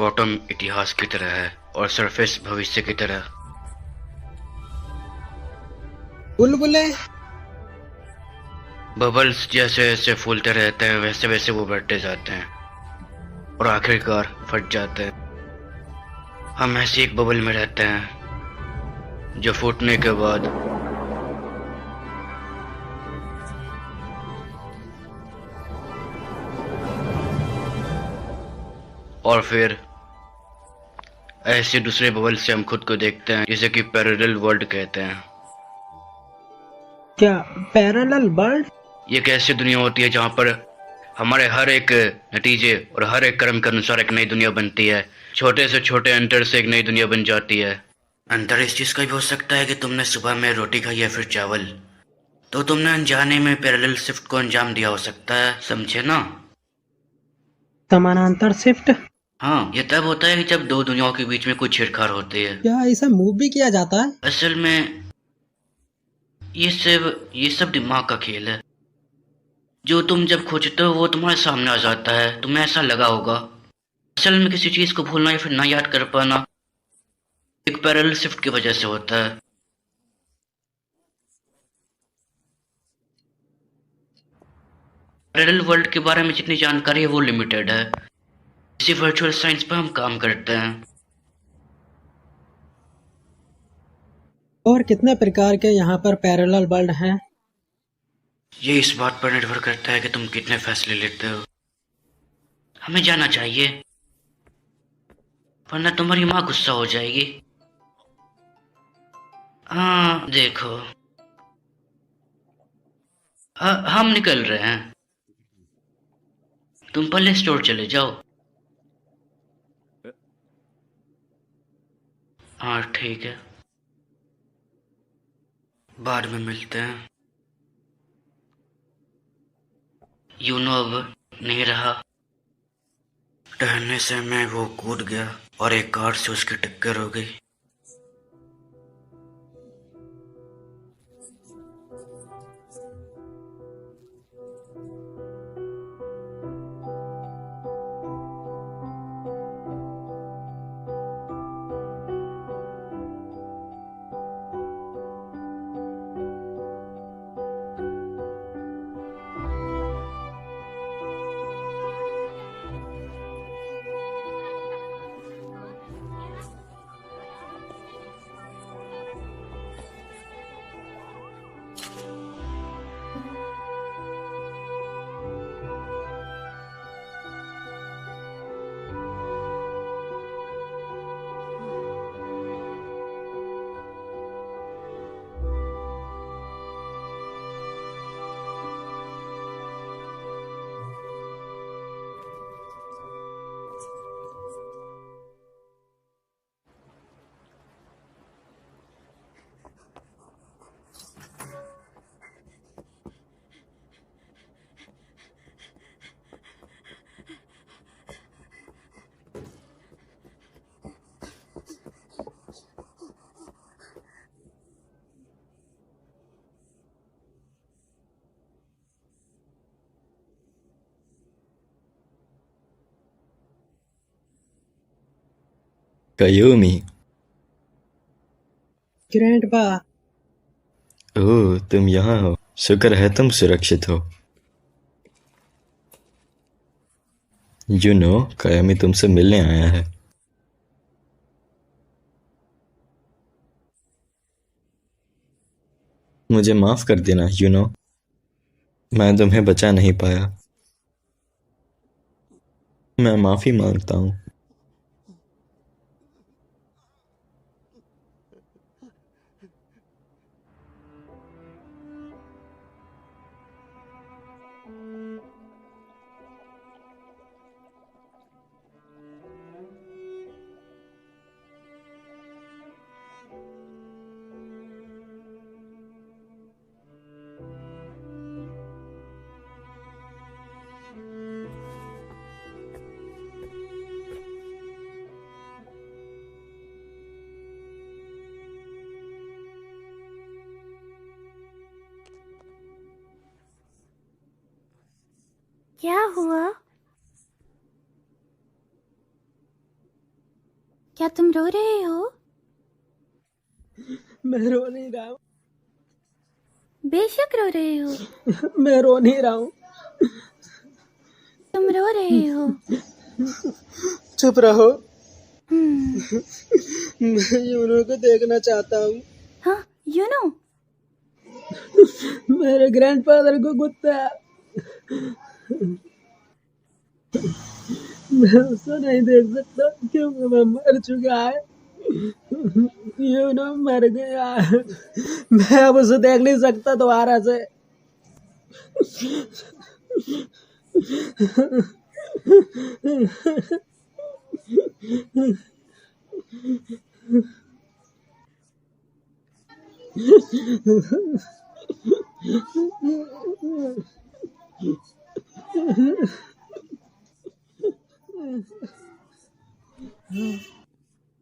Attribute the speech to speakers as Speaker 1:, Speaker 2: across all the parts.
Speaker 1: Bottom इतिहास की तरह है और सरफेस भविष्य की तरह।
Speaker 2: बुलबुले।
Speaker 1: बबल्स जैसे जैसे फूलते रहते हैं वैसे वैसे वो बढ़ते जाते हैं और आखिरकार फट जाते हैं। हम ऐसी एक बबल में रहते हैं जो फूटने के बाद और फिर ऐसे दूसरे बबल से हम खुद को देखते हैं, जिसे कि पैरेलल वर्ल्ड कहते हैं।
Speaker 2: क्या पैरेलल वर्ल्ड?
Speaker 1: ये एक ऐसी दुनिया होती है जहाँ पर हमारे हर एक नतीजे और हर एक कर्म के अनुसार एक नई दुनिया बनती है। छोटे से छोटे अंतर से एक नई दुनिया बन जाती है। अंतर इस चीज का भी हो सकता है कि तुमने सुबह में रोटी खाई या फिर चावल, तो तुमने अनजाने में पैरेलल शिफ्ट को अंजाम दिया हो सकता है, समझे ना?
Speaker 2: समानांतर शिफ्ट?
Speaker 1: हाँ, ये तब होता है कि जब दो दुनियाओं के बीच में कुछ छेड़छाड़ होती है।
Speaker 2: क्या इसे मूव भी किया जाता है?
Speaker 1: असल में ये सब दिमाग का खेल है। जो तुम जब खोजते हो वो तुम्हारे सामने आ जाता है। तुम्हें ऐसा लगा होगा। असल में किसी चीज को भूलना या फिर ना याद कर पाना एक पैरेलल शिफ्ट की वजह से होता है। पैरेलल वर्ल्ड के बारे में जितनी जानकारी है वो लिमिटेड है। इसी वर्चुअल साइंस पर हम काम करते हैं।
Speaker 2: और कितने प्रकार के यहाँ पर पैरेलल वर्ल्ड हैं?
Speaker 1: ये इस बात पर निर्भर करता है कि तुम कितने फैसले लेते हो। हमें जाना चाहिए, वरना तुम्हारी माँ गुस्सा हो जाएगी। हाँ देखो, हम निकल रहे हैं। तुम पहले स्टोर चले जाओ। हाँ ठीक है, बाद में मिलते हैं। यूनो अब नहीं रहा। टहलने से मैं वो कूद गया और एक कार से उसकी टक्कर हो गई।
Speaker 3: कयूमी।
Speaker 2: ग्रैंडपा।
Speaker 3: ओह, तुम यहाँ हो। शुक्र है तुम सुरक्षित हो। यूनो, कायामी तुमसे मिलने आया है। मुझे माफ कर देना यूनो, मैं तुम्हें बचा नहीं पाया। मैं माफी मांगता हूँ।
Speaker 4: क्या हुआ? तुम रो रहे हो?
Speaker 2: मैं रो नहीं रहा हूँ।
Speaker 4: बेशक रो रहे हो।
Speaker 2: मैं रो नहीं रहा हूँ।
Speaker 4: तुम रो रहे हो।
Speaker 2: चुप रहो।
Speaker 4: हम्म।
Speaker 2: मैं यूनो को देखना चाहता हूँ।
Speaker 4: हाँ, यू नो।
Speaker 2: मेरे ग्रैंडफादर को कुत्ता। मैं उसको नहीं देख सकता क्योंकि मैं मर चुका है। यूनो मर गया है। मैं अब उसे देख नहीं सकता दोबारा से।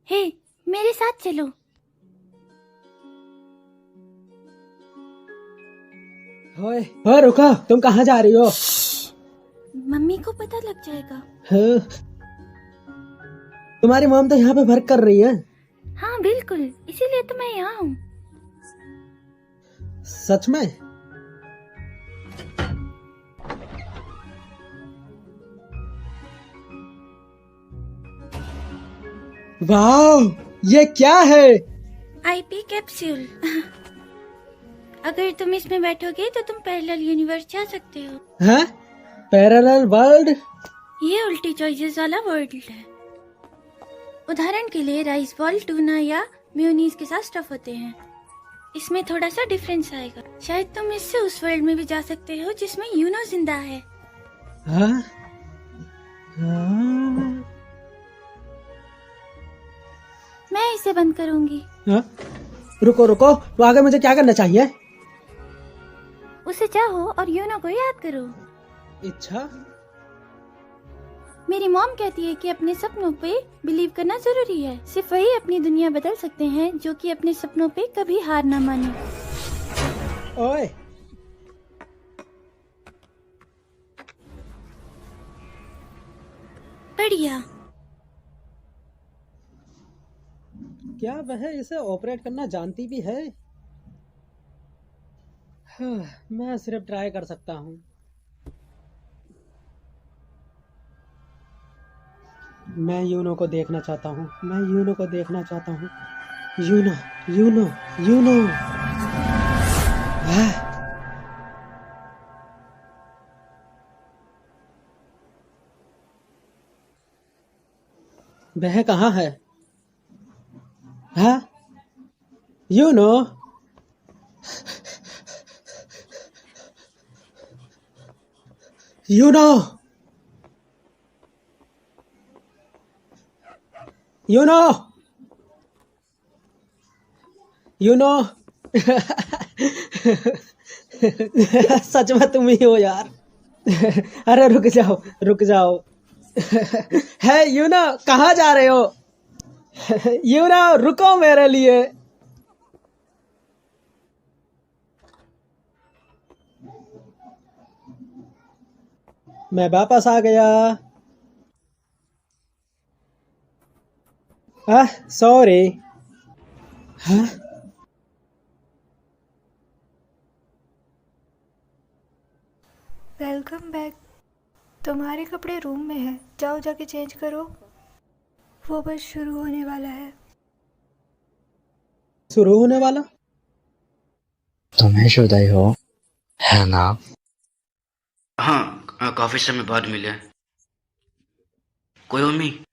Speaker 4: हे, मेरे साथ चलो।
Speaker 2: ओए ओए रुको, तुम कहाँ जा रही हो?
Speaker 4: मम्मी को पता लग जाएगा।
Speaker 2: हाँ, तुम्हारी मॉम तो यहाँ पे वर्क कर रही है।
Speaker 4: हाँ बिल्कुल, इसीलिए तो मैं यहाँ हूँ।
Speaker 2: सच में? वाह, ये क्या है?
Speaker 4: IP capsule. अगर तुम इसमें बैठोगे तो तुम पैरेलल यूनिवर्स जा सकते हो।
Speaker 2: हैं? Parallel world?
Speaker 4: ये उल्टी चॉइसेस वाला वर्ल्ड है। उदाहरण के लिए राइस बॉल, टूना या मेयोनीज के साथ स्टफ होते हैं। इसमें थोड़ा सा डिफरेंस आएगा। शायद तुम इससे उस वर्ल्ड में भी जा सकते हो जिसमें यूनो जिंदा है।
Speaker 2: हाँ? हाँ?
Speaker 4: मैं इसे बंद करूंगी।
Speaker 2: हाँ? रुको रुको, तो आगे मुझे क्या करना चाहिए?
Speaker 4: उसे चाहो और यूनो को याद करो।
Speaker 2: इच्छा?
Speaker 4: मेरी मॉम कहती है कि अपने सपनों पे बिलीव करना जरूरी है। सिर्फ वही अपनी दुनिया बदल सकते हैं जो कि अपने सपनों पे कभी हार ना माने।
Speaker 2: ओए,
Speaker 4: बढ़िया।
Speaker 2: क्या वह इसे ऑपरेट करना जानती भी है? हाँ, मैं सिर्फ ट्राई कर सकता हूँ। मैं यूनो को देखना चाहता हूँ। मैं यूनो को देखना चाहता हूँ। Uno, Uno, Uno. हाँ? वह कहाँ है? हाँ? यूनो? यूनो? यूनो? यूनो? सच में तुम ही हो यार। अरे रुक जाओ, रुक जाओ। है यूनो, कहाँ जा रहे हो? यूनो रुको मेरे लिए। मैं वापस आ गया। सॉरी। हाँ?
Speaker 5: Welcome back. तुम्हारे कपड़े रूम में है, जाओ जाके चेंज करो। वो बस शुरू होने वाला है।
Speaker 2: शुरू होने वाला?
Speaker 6: तुम्हें शुदाई हो, है ना?
Speaker 1: हाँ, काफी समय बाद मिले। कोई उम्मीद?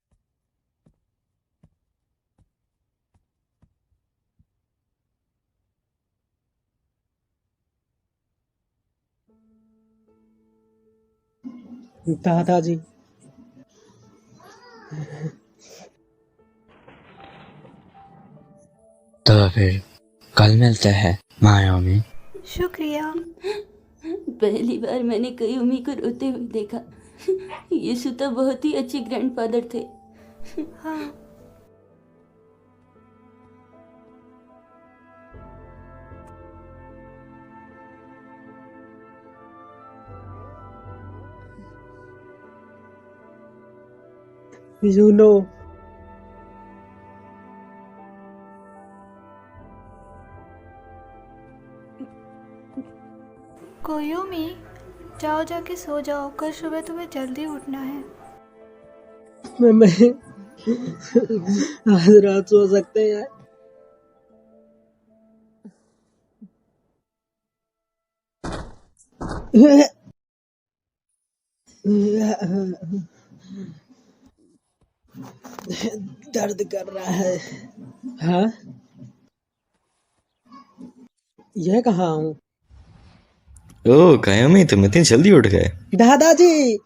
Speaker 2: दादाजी।
Speaker 6: तो फिर कल मिलते हैं मायामी।
Speaker 5: शुक्रिया।
Speaker 4: पहली बार मैंने कयूमी को रोते हुए देखा। यीशु तो बहुत ही अच्छे ग्रैंडफादर थे।
Speaker 5: हाँ,
Speaker 2: यूनो,
Speaker 5: कोयोमी, जाओ जाके सो जाओ, कल सुबह तुम्हें जल्दी उठना है।
Speaker 2: मैं आज रात सो सकते हैं? दर्द कर रहा है। हाँ, यह कहाँ हूँ?
Speaker 3: ओह कायोमी, तुम इतनी जल्दी उठ गए।
Speaker 2: दादाजी,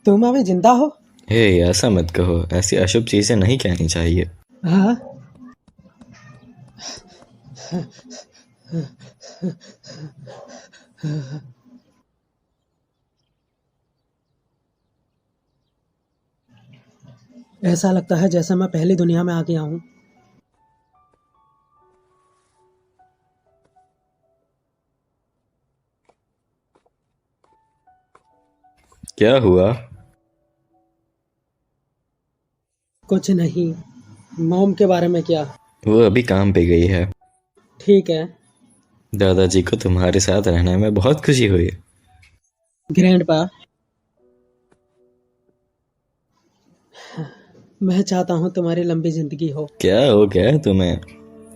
Speaker 2: तुम अभी जिंदा हो?
Speaker 3: हे, ऐसा मत कहो, ऐसी अशुभ चीजें नहीं कहनी चाहिए।
Speaker 2: हाँ, ऐसा लगता है जैसे मैं पहली दुनिया में आ गया हूँ।
Speaker 3: क्या हुआ?
Speaker 2: कुछ नहीं। मॉम के बारे में क्या?
Speaker 3: वो अभी काम पे गई है।
Speaker 2: ठीक है।
Speaker 3: दादाजी को तुम्हारे साथ रहने में बहुत खुशी हुई।
Speaker 2: ग्रैंडपा, मैं चाहता हूँ तुम्हारी लंबी जिंदगी हो।
Speaker 3: क्या हो गया तुम्हें?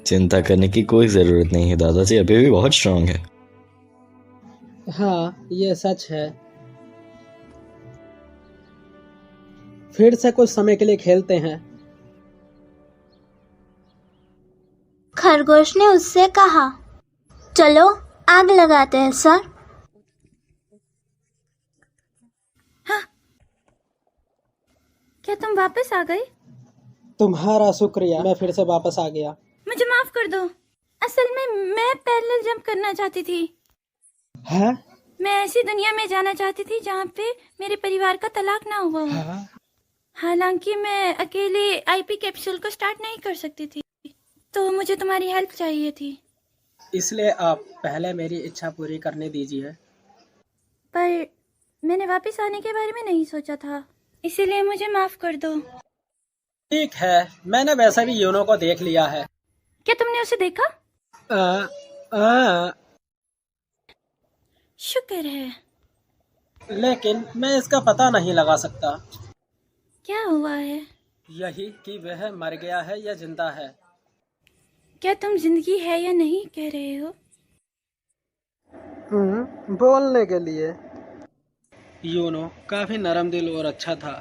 Speaker 3: चिंता करने की कोई जरूरत नहीं है, दादाजी अभी भी बहुत स्ट्रांग है।
Speaker 2: हाँ, ये सच है। फिर से कुछ समय के लिए खेलते हैं।
Speaker 7: खरगोश ने उससे कहा, चलो आग लगाते हैं सर।
Speaker 4: क्या तुम वापस आ गए?
Speaker 2: तुम्हारा शुक्रिया, मैं फिर से वापस आ गया।
Speaker 4: मुझे माफ कर दो। असल में मैं पैरेलल जंप करना चाहती थी।
Speaker 2: है?
Speaker 4: मैं ऐसी दुनिया में जाना चाहती थी जहाँ पे मेरे परिवार का तलाक ना हुआ हो।
Speaker 2: हाँ?
Speaker 4: हालांकि मैं अकेले आईपी कैप्सूल को स्टार्ट नहीं कर सकती थी, तो मुझे तुम्हारी हेल्प चाहिए थी।
Speaker 2: इसलिए आप पहले मेरी इच्छा पूरी करने दीजिए।
Speaker 4: पर मैंने वापस आने के बारे में नहीं सोचा था, इसीलिए मुझे माफ कर दो।
Speaker 2: ठीक है, मैंने वैसे भी यूनो को देख लिया है।
Speaker 4: क्या तुमने उसे देखा? शुक्र है।
Speaker 2: लेकिन मैं इसका पता नहीं लगा सकता।
Speaker 4: क्या हुआ है?
Speaker 2: यही कि वह मर गया है या जिंदा है।
Speaker 4: क्या तुम जिंदगी है या नहीं कह रहे हो?
Speaker 2: बोलने के लिए। यूनो काफी नरम दिल और अच्छा था,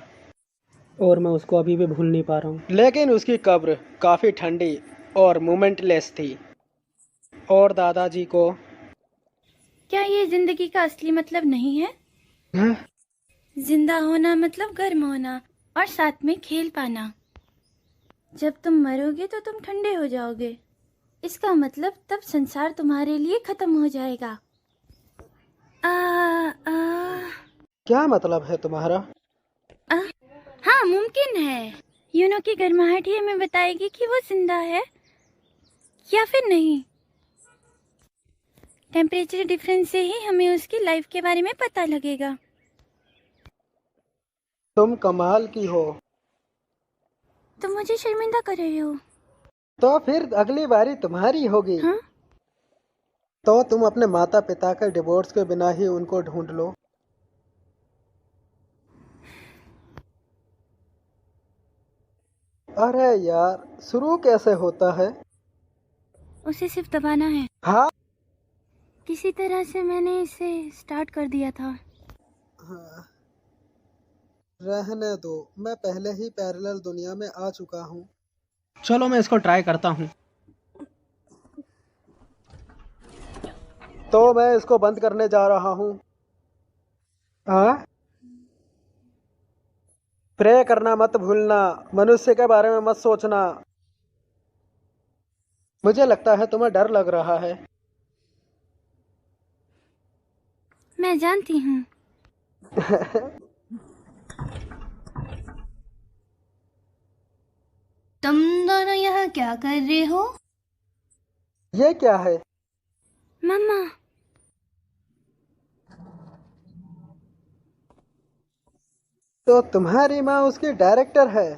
Speaker 2: और मैं उसको अभी भी भूल नहीं पा रहा हूँ। लेकिन उसकी कब्र काफी ठंडी और मोमेंटलेस थी। और दादाजी को
Speaker 4: क्या ये जिंदगी का असली मतलब नहीं है?
Speaker 2: हाँ?
Speaker 4: जिंदा होना मतलब गर्म होना और साथ में खेल पाना। जब तुम मरोगे तो तुम ठंडे हो जाओगे। इसका मतलब तब संसार तुम्हारे लिए खत्म हो जाएगा।
Speaker 2: क्या मतलब है तुम्हारा?
Speaker 4: हाँ, मुमकिन है। यूनो की गर्माहट ही हमें बताएगी कि वो जिंदा है या फिर नहीं। टेम्परेचर डिफरेंस से ही हमें उसकी लाइफ के बारे में पता लगेगा।
Speaker 2: तुम कमाल की हो।
Speaker 4: तुम मुझे शर्मिंदा कर रहे हो।
Speaker 2: तो फिर अगली बारी तुम्हारी होगी।
Speaker 4: हाँ?
Speaker 2: तो तुम अपने माता पिता के डिवोर्स के बिना ही उनको ढूंढ लो। अरे यार, शुरू कैसे होता है?
Speaker 4: उसे सिर्फ दबाना है।
Speaker 2: हाँ?
Speaker 4: किसी तरह से मैंने इसे स्टार्ट कर दिया था।
Speaker 2: हाँ, रहने दो, मैं पहले ही पैरेलल दुनिया में आ चुका हूँ। चलो मैं इसको ट्राई करता हूँ। तो मैं इसको बंद करने जा रहा हूँ। हाँ? प्रे करना मत भूलना, मनुष्य के बारे में मत सोचना। मुझे लगता है तुम्हें डर लग रहा है।
Speaker 4: मैं जानती हूँ।
Speaker 7: तुम दोनों यहाँ क्या कर रहे हो?
Speaker 2: ये क्या है?
Speaker 4: मम्मा,
Speaker 2: तो तुम्हारी माँ उसकी डायरेक्टर है?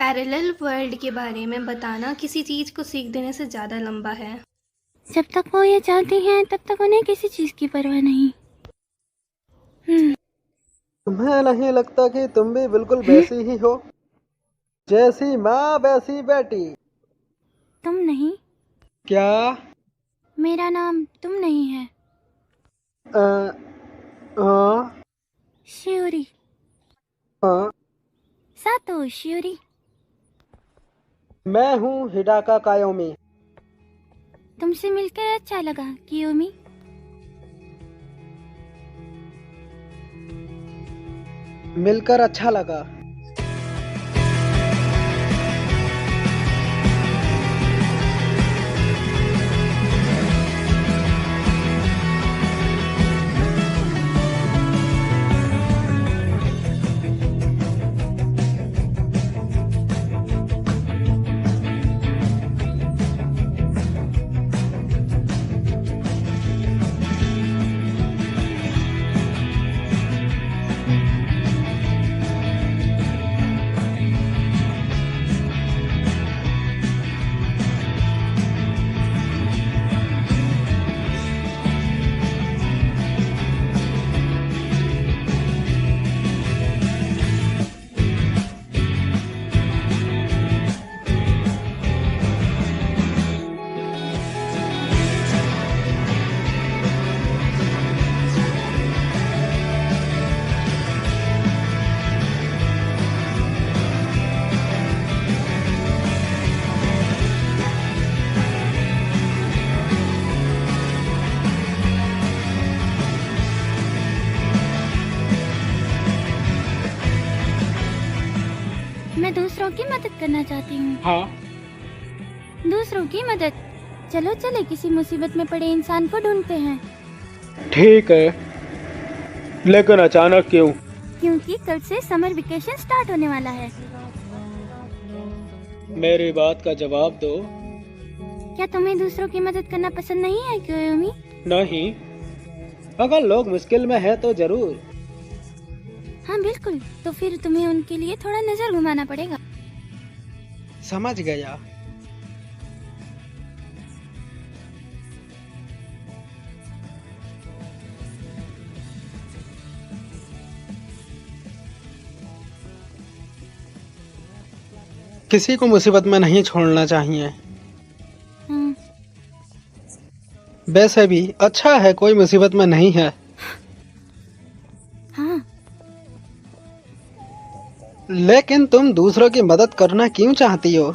Speaker 5: पैरेलल वर्ल्ड के बारे में बताना किसी चीज को सीख देने से ज्यादा लंबा है।
Speaker 4: जब तक वो ये चाहती हैं तब तक उन्हें किसी चीज की परवाह नहीं।
Speaker 2: तुम्हें नहीं लगता कि तुम भी बिल्कुल वैसी ही हो? जैसी माँ वैसी बेटी।
Speaker 4: तुम नहीं।
Speaker 2: क्या?
Speaker 4: मेरा नाम तुम नहीं है,
Speaker 2: अ, हाँ,
Speaker 4: शियोरी।
Speaker 2: हाँ।
Speaker 4: सातो शियोरी।
Speaker 2: मैं हूँ हिडाका कायोमी।
Speaker 4: तुमसे मिलकर अच्छा लगा कियोमी।
Speaker 2: मिलकर अच्छा लगा।
Speaker 4: मैं दूसरों की मदद करना चाहती हूँ।
Speaker 2: हाँ।
Speaker 4: दूसरों की मदद। चलो चले किसी मुसीबत में पड़े इंसान को ढूंढते हैं।
Speaker 2: ठीक है, लेकिन अचानक क्यों?
Speaker 4: क्योंकि कल से समर वेकेशन स्टार्ट होने वाला है।
Speaker 2: मेरी बात का जवाब दो।
Speaker 4: क्या तुम्हें दूसरों की मदद करना पसंद नहीं है कियोमी?
Speaker 2: नहीं, अगर लोग मुश्किल में है तो जरूर।
Speaker 4: हाँ बिल्कुल, तो फिर तुम्हें उनके लिए थोड़ा नजर घुमाना पड़ेगा।
Speaker 2: समझ गया। किसी को मुसीबत में नहीं छोड़ना चाहिए।
Speaker 4: हाँ।
Speaker 2: वैसे भी अच्छा है कोई मुसीबत में नहीं है।
Speaker 4: हाँ।
Speaker 2: लेकिन तुम दूसरों की मदद करना क्यों चाहती हो?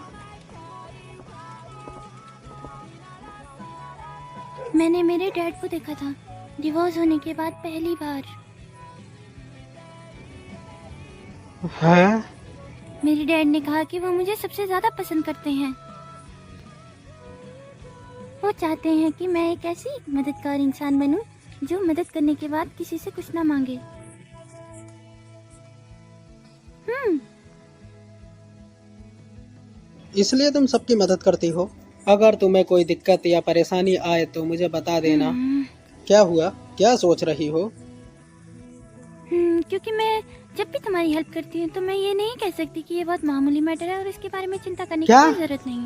Speaker 4: मैंने मेरे डैड को देखा था डिवोर्स होने के बाद पहली बार।
Speaker 2: है?
Speaker 4: मेरे डैड ने कहा कि वो मुझे सबसे ज्यादा पसंद करते हैं। वो चाहते हैं कि मैं एक ऐसी मददगार इंसान बनूं जो मदद करने के बाद किसी से कुछ ना मांगे।
Speaker 2: इसलिए तुम सबकी मदद करती हो? अगर तुम्हें कोई दिक्कत या परेशानी आए तो मुझे बता देना। क्या हुआ? क्या सोच रही हो?
Speaker 4: क्योंकि मैं जब भी तुम्हारी हेल्प करती हूँ तो मैं ये नहीं कह सकती कि ये बहुत मामूली मैटर है और इसके बारे में चिंता करने की कोई जरूरत नहीं।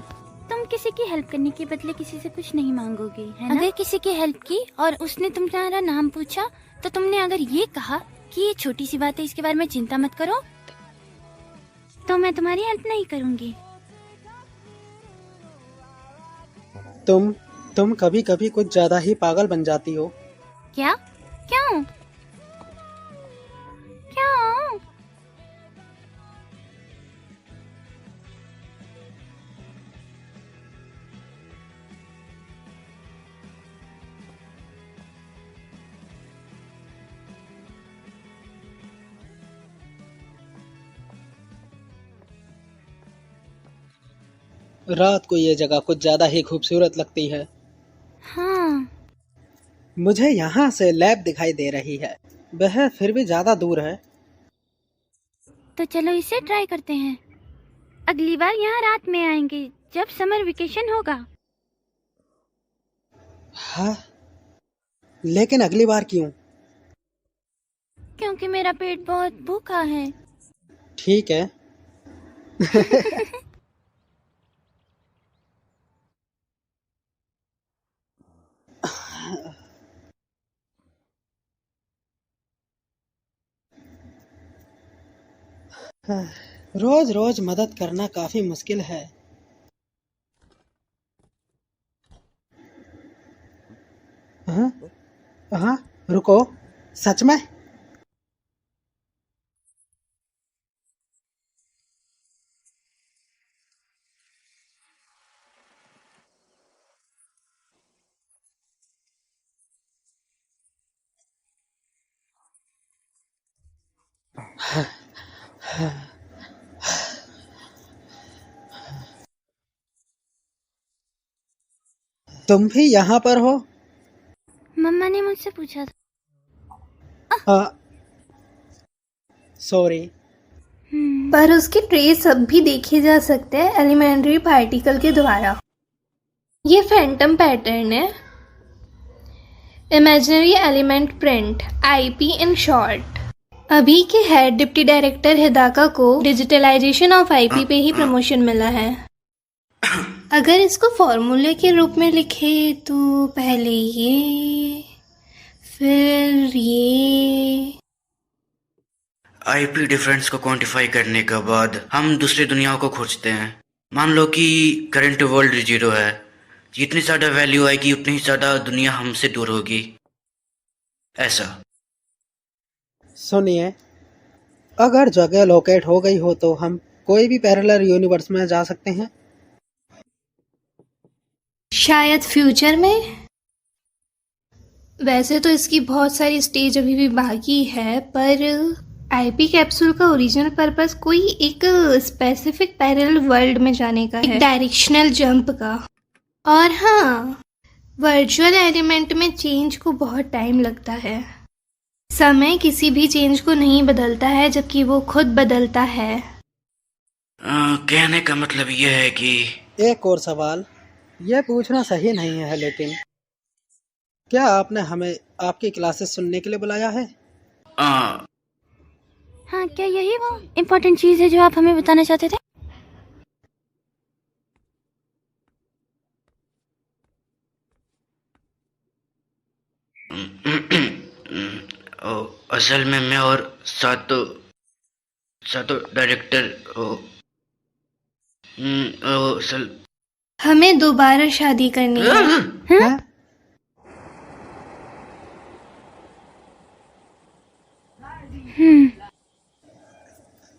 Speaker 4: तुम किसी की हेल्प करने के बदले किसी से कुछ नहीं मांगोगे, है ना? अगर किसी की हेल्प की और उसने तुम्हारा नाम पूछा तो तुमने अगर ये कहा कि ये छोटी सी बात है, इसके बारे में चिंता मत करो, तो मैं तुम्हारी हेल्प नहीं करूंगी।
Speaker 2: तुम कभी कभी कुछ ज्यादा ही पागल बन जाती हो।
Speaker 4: क्या? क्यों? क्यों?
Speaker 2: रात को ये जगह कुछ ज्यादा ही खूबसूरत लगती है।
Speaker 4: हाँ।
Speaker 2: मुझे यहाँ से लैब दिखाई दे रही है, वह फिर भी ज्यादा दूर है।
Speaker 4: तो चलो इसे ट्राई करते हैं। अगली बार यहाँ रात में आएंगे जब समर वेकेशन होगा।
Speaker 2: हाँ, लेकिन अगली बार क्यों?
Speaker 4: क्योंकि मेरा पेट बहुत भूखा है।
Speaker 2: ठीक है। रोज रोज मदद करना काफी मुश्किल है। हाँ हाँ, रुको, सच में? तुम भी यहाँ पर हो?
Speaker 4: मम्मा ने मुझसे पूछा था।
Speaker 2: सॉरी।
Speaker 5: पर उसके ट्रेस अब भी देखे जा सकते हैं एलिमेंट्री पार्टिकल के द्वारा। ये फैंटम पैटर्न है, imaginary element print, IP in short. अभी के हेड डिप्टी डायरेक्टर हिदाका को डिजिटलाइजेशन ऑफ आईपी पे ही प्रमोशन मिला है। अगर इसको फॉर्मूले के रूप में लिखे तो पहले ये, फिर ये।
Speaker 1: आईपी डिफरेंस को क्वांटिफाई करने के बाद हम दूसरी दुनियाओं को खोजते हैं। मान लो कि करंट वर्ल्ड 0 है, जितनी ज़्यादा वैल्यू आएगी उतनी ही ज़्यादा दुनिया हमसे दूर होगी, ऐसा।
Speaker 2: सुनिए, अगर जगह लोकेट हो गई हो तो हम कोई भी पैरेलल यूनिवर्स में जा सकते हैं।
Speaker 5: शायद फ्यूचर में। वैसे तो इसकी बहुत सारी स्टेज अभी भी बाकी है, पर आईपी कैप्सूल का ओरिजिनल पर्पस कोई एक स्पेसिफिक पैरेलल वर्ल्ड में जाने का है, डायरेक्शनल जंप का। और हाँ, वर्चुअल एलिमेंट में चेंज को बहुत टाइम लगता है। समय किसी भी चेंज को नहीं बदलता है, जबकि वो खुद बदलता है।
Speaker 1: कहने का मतलब यह है कि
Speaker 2: एक और सवाल, यह पूछना सही नहीं है, लेकिन क्या आपने हमें आपकी क्लासेस सुनने के लिए बुलाया है?
Speaker 4: हाँ, क्या यही वो इम्पोर्टेंट चीज़ है जो आप हमें बताना चाहते थे?
Speaker 1: असल में मैं और सातो डायरेक्टर असल
Speaker 5: हमें दोबारा शादी करनी है।
Speaker 2: हाँ?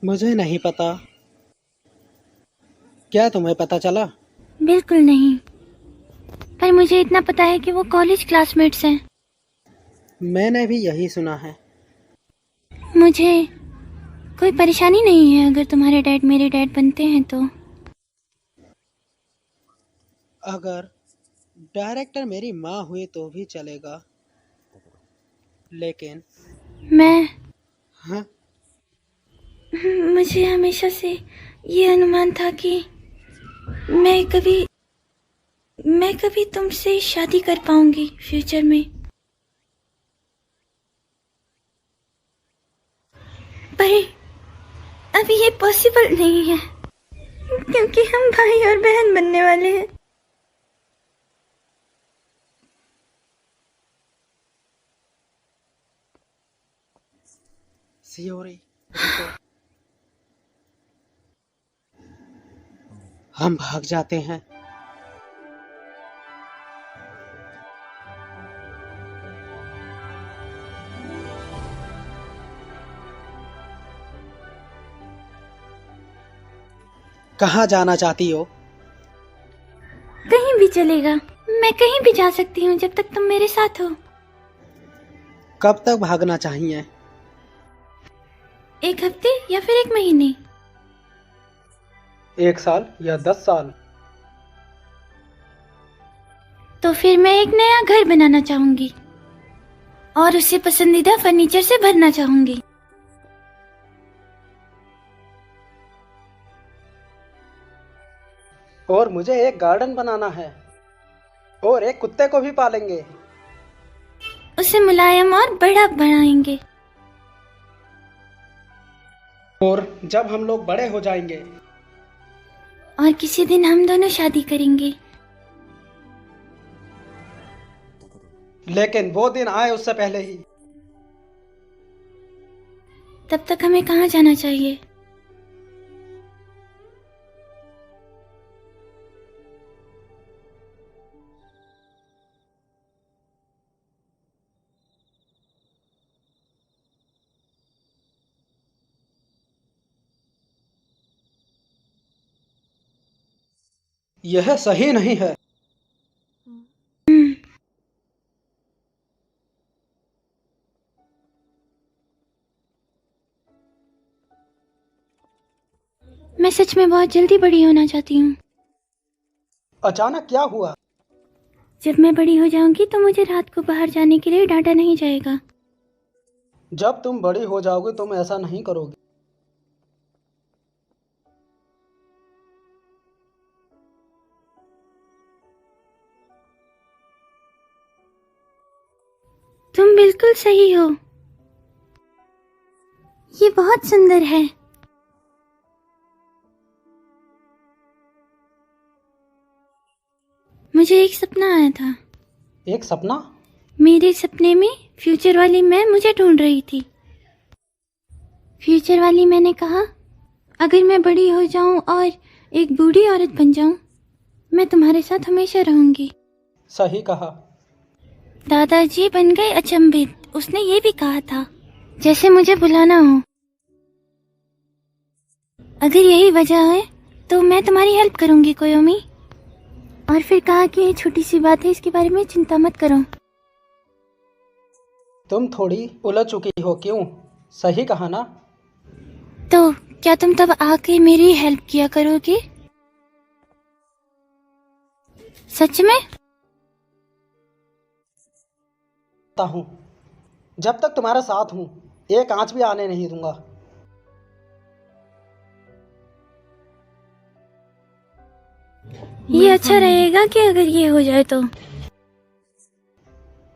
Speaker 2: मुझे नहीं पता। क्या तुम्हें पता चला?
Speaker 4: बिल्कुल नहीं, पर मुझे इतना पता है कि वो कॉलेज क्लासमेट्स हैं।
Speaker 2: मैंने भी यही सुना है।
Speaker 4: मुझे कोई परेशानी नहीं है अगर तुम्हारे डैड मेरे डैड बनते हैं तो।
Speaker 2: अगर डायरेक्टर मेरी माँ हुई तो भी चलेगा, लेकिन
Speaker 4: मैं
Speaker 2: हाँ,
Speaker 4: मुझे हमेशा से ये अनुमान था कि मैं कभी तुमसे शादी कर पाऊंगी फ्यूचर में, पर अभी ये पॉसिबल नहीं है क्योंकि हम भाई और बहन बनने वाले हैं।
Speaker 2: सियोरी, रुको। हम भाग जाते हैं। कहाँ जाना चाहती हो?
Speaker 4: कहीं भी चलेगा, मैं कहीं भी जा सकती हूँ जब तक तुम मेरे साथ हो।
Speaker 2: कब तक भागना चाहिए?
Speaker 4: 1 हफ्ते या फिर 1 महीने?
Speaker 2: 1 साल या 10 साल?
Speaker 4: तो फिर मैं एक नया घर बनाना चाहूंगी और उसे पसंदीदा फर्नीचर से भरना चाहूंगी।
Speaker 2: और मुझे एक गार्डन बनाना है और एक कुत्ते को भी पालेंगे।
Speaker 4: उसे मुलायम और बड़ा बनाएंगे।
Speaker 2: और जब हम लोग बड़े हो जाएंगे
Speaker 4: और किसी दिन हम दोनों शादी करेंगे।
Speaker 2: लेकिन वो दिन आए उससे पहले ही।
Speaker 4: तब तक हमें कहाँ जाना चाहिए?
Speaker 2: यह सही नहीं है।
Speaker 4: मैं सच में बहुत जल्दी बड़ी होना चाहती हूँ।
Speaker 2: अचानक क्या हुआ?
Speaker 4: जब मैं बड़ी हो जाऊंगी तो मुझे रात को बाहर जाने के लिए डांटा नहीं जाएगा।
Speaker 2: जब तुम बड़ी हो जाओगे तुम ऐसा नहीं करोगे।
Speaker 4: तुम बिल्कुल सही हो। ये बहुत सुंदर है। मुझे एक सपना आया था।
Speaker 2: एक सपना?
Speaker 4: मेरे सपने में फ्यूचर वाली मैं मुझे ढूंढ रही थी। फ्यूचर वाली मैंने कहा, अगर मैं बड़ी हो जाऊं और एक बूढ़ी औरत बन जाऊं, मैं तुम्हारे साथ हमेशा रहूंगी।
Speaker 2: सही कहा।
Speaker 4: दादाजी बन गए अचंभित। उसने ये भी कहा था जैसे मुझे बुलाना हो। अगर यही वजह है तो मैं तुम्हारी हेल्प करूंगी कोयोमी। और फिर कहा कि ये छोटी सी बात है, इसके बारे में चिंता मत करो।
Speaker 2: तुम थोड़ी उलझ चुकी हो, क्यों? सही कहा ना?
Speaker 4: तो क्या तुम तब आके मेरी हेल्प किया करोगे? सच में?
Speaker 2: हूँ जब तक तुम्हारे साथ हूँ एक आंच भी आने नहीं दूंगा।
Speaker 4: ये अच्छा रहेगा कि अगर ये हो जाए तो।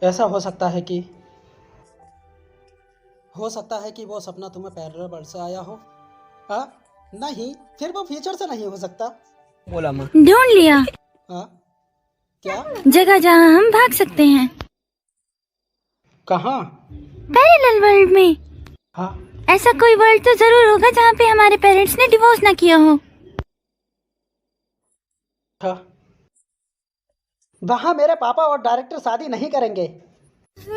Speaker 2: ऐसा हो सकता है कि वो सपना तुम्हें पैरेलल वर्ल्ड से आया हो। हाँ? नहीं, फिर वो फ्यूचर से नहीं हो सकता।
Speaker 4: ढूंढ लिया।
Speaker 2: हाँ? क्या?
Speaker 4: जगह जहाँ हम भाग सकते हैं।
Speaker 2: कहाँ?
Speaker 4: पैरेलल वर्ल्ड में।
Speaker 2: हाँ?
Speaker 4: ऐसा कोई वर्ल्ड तो जरूर होगा जहाँ पे हमारे पेरेंट्स ने डिवोर्स ना किया हो।
Speaker 2: हाँ। वहाँ मेरे पापा और डायरेक्टर शादी नहीं करेंगे।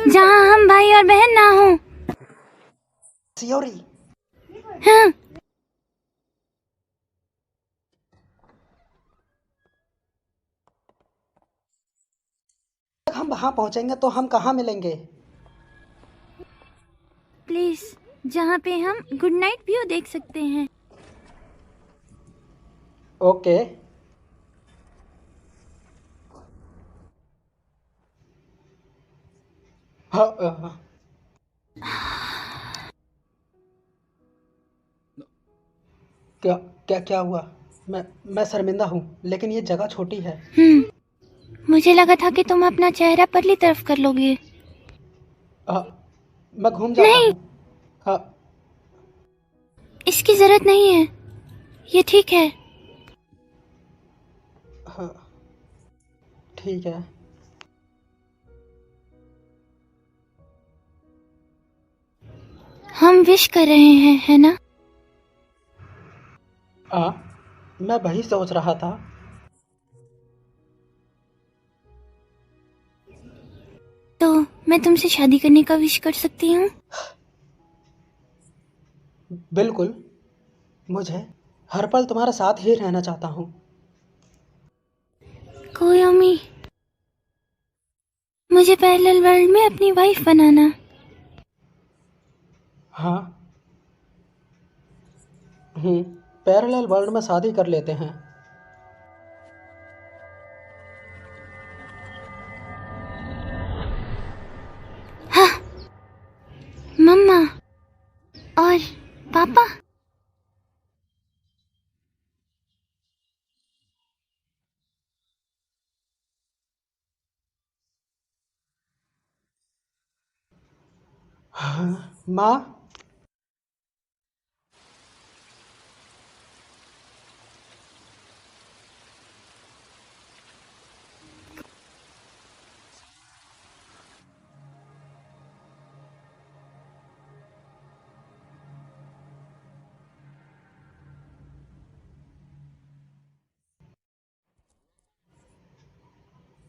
Speaker 4: जहाँ हम भाई और बहन ना हो।
Speaker 2: सियोरी।
Speaker 4: हाँ।
Speaker 2: हम वहाँ पहुँचेंगे तो हम कहाँ मिलेंगे?
Speaker 4: प्लीज, जहाँ पे हम गुड नाइट व्यू देख सकते हैं।
Speaker 2: ओके। हाँ, क्या क्या क्या हुआ? मैं शर्मिंदा हूँ, लेकिन ये जगह छोटी है।
Speaker 4: मुझे लगा था कि तुम अपना चेहरा परली तरफ कर लोगे।
Speaker 2: मैं घूम जाता
Speaker 4: नहीं।
Speaker 2: हूँ। हाँ।
Speaker 4: इसकी जरूरत नहीं है, ये ठीक है।
Speaker 2: हाँ, ठीक है।
Speaker 4: हम विश कर रहे हैं, है ना?
Speaker 2: मैं वही सोच रहा था।
Speaker 4: तो मैं तुमसे शादी करने का विश कर सकती हूँ?
Speaker 2: बिल्कुल। मुझे हर पल तुम्हारे साथ ही रहना चाहता हूँ।
Speaker 4: कोयोमी, मुझे पैरेलल वर्ल्ड में अपनी वाइफ बनाना।
Speaker 2: हाँ। पैरेलल वर्ल्ड में शादी कर लेते हैं।
Speaker 4: हाँ। मम्मा और पापा।
Speaker 2: माँ।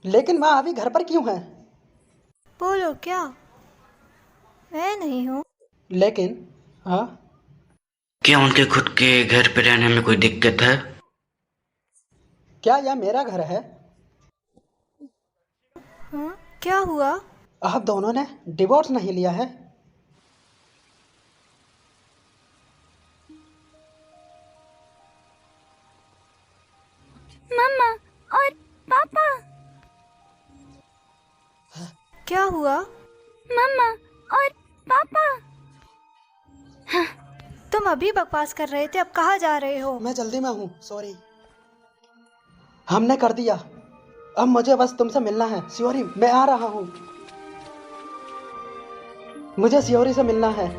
Speaker 2: लेकिन माँ अभी घर पर क्यों है?
Speaker 8: बोलो क्या? मैं नहीं हूँ।
Speaker 2: लेकिन हाँ,
Speaker 1: क्या उनके खुद के घर पे रहने में कोई दिक्कत है?
Speaker 2: क्या यह मेरा घर है?
Speaker 8: हाँ, क्या हुआ?
Speaker 2: आप दोनों ने डिवोर्स नहीं लिया है?
Speaker 4: मम्मा और पापा।
Speaker 8: क्या हुआ?
Speaker 4: मम्मा और पापा।
Speaker 8: तुम अभी बकवास कर रहे थे, अब कहाँ जा रहे हो?
Speaker 2: मैं जल्दी में हूँ, सॉरी। हमने कर दिया, अब मुझे बस तुमसे मिलना है। सियोरी, मैं आ रहा हूँ। मुझे सियोरी से मिलना है।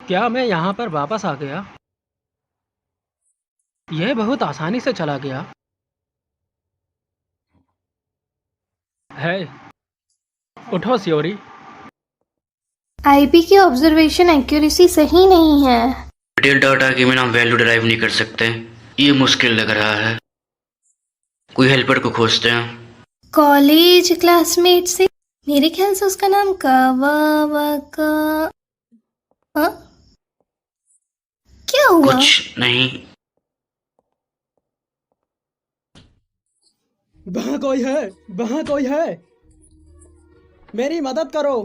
Speaker 2: क्या मैं यहाँ पर वापस आ गया? यह बहुत आसानी से चला गया है। उठो सियोरी।
Speaker 5: आईपी की ऑब्जर्वेशन एक्यूरेसी सही नहीं है।
Speaker 1: डिटेल डाटा की बिना वैल्यू डिराइव नहीं कर सकते, ये मुश्किल लग रहा है। कोई हेल्पर को खोजते हैं।
Speaker 5: कॉलेज क्लासमेट से, मेरे ख्याल से उसका नाम का हाँ? क्या हुआ?
Speaker 1: कुछ नहीं।
Speaker 2: वहाँ कोई है, वहाँ कोई है, मेरी मदद करो।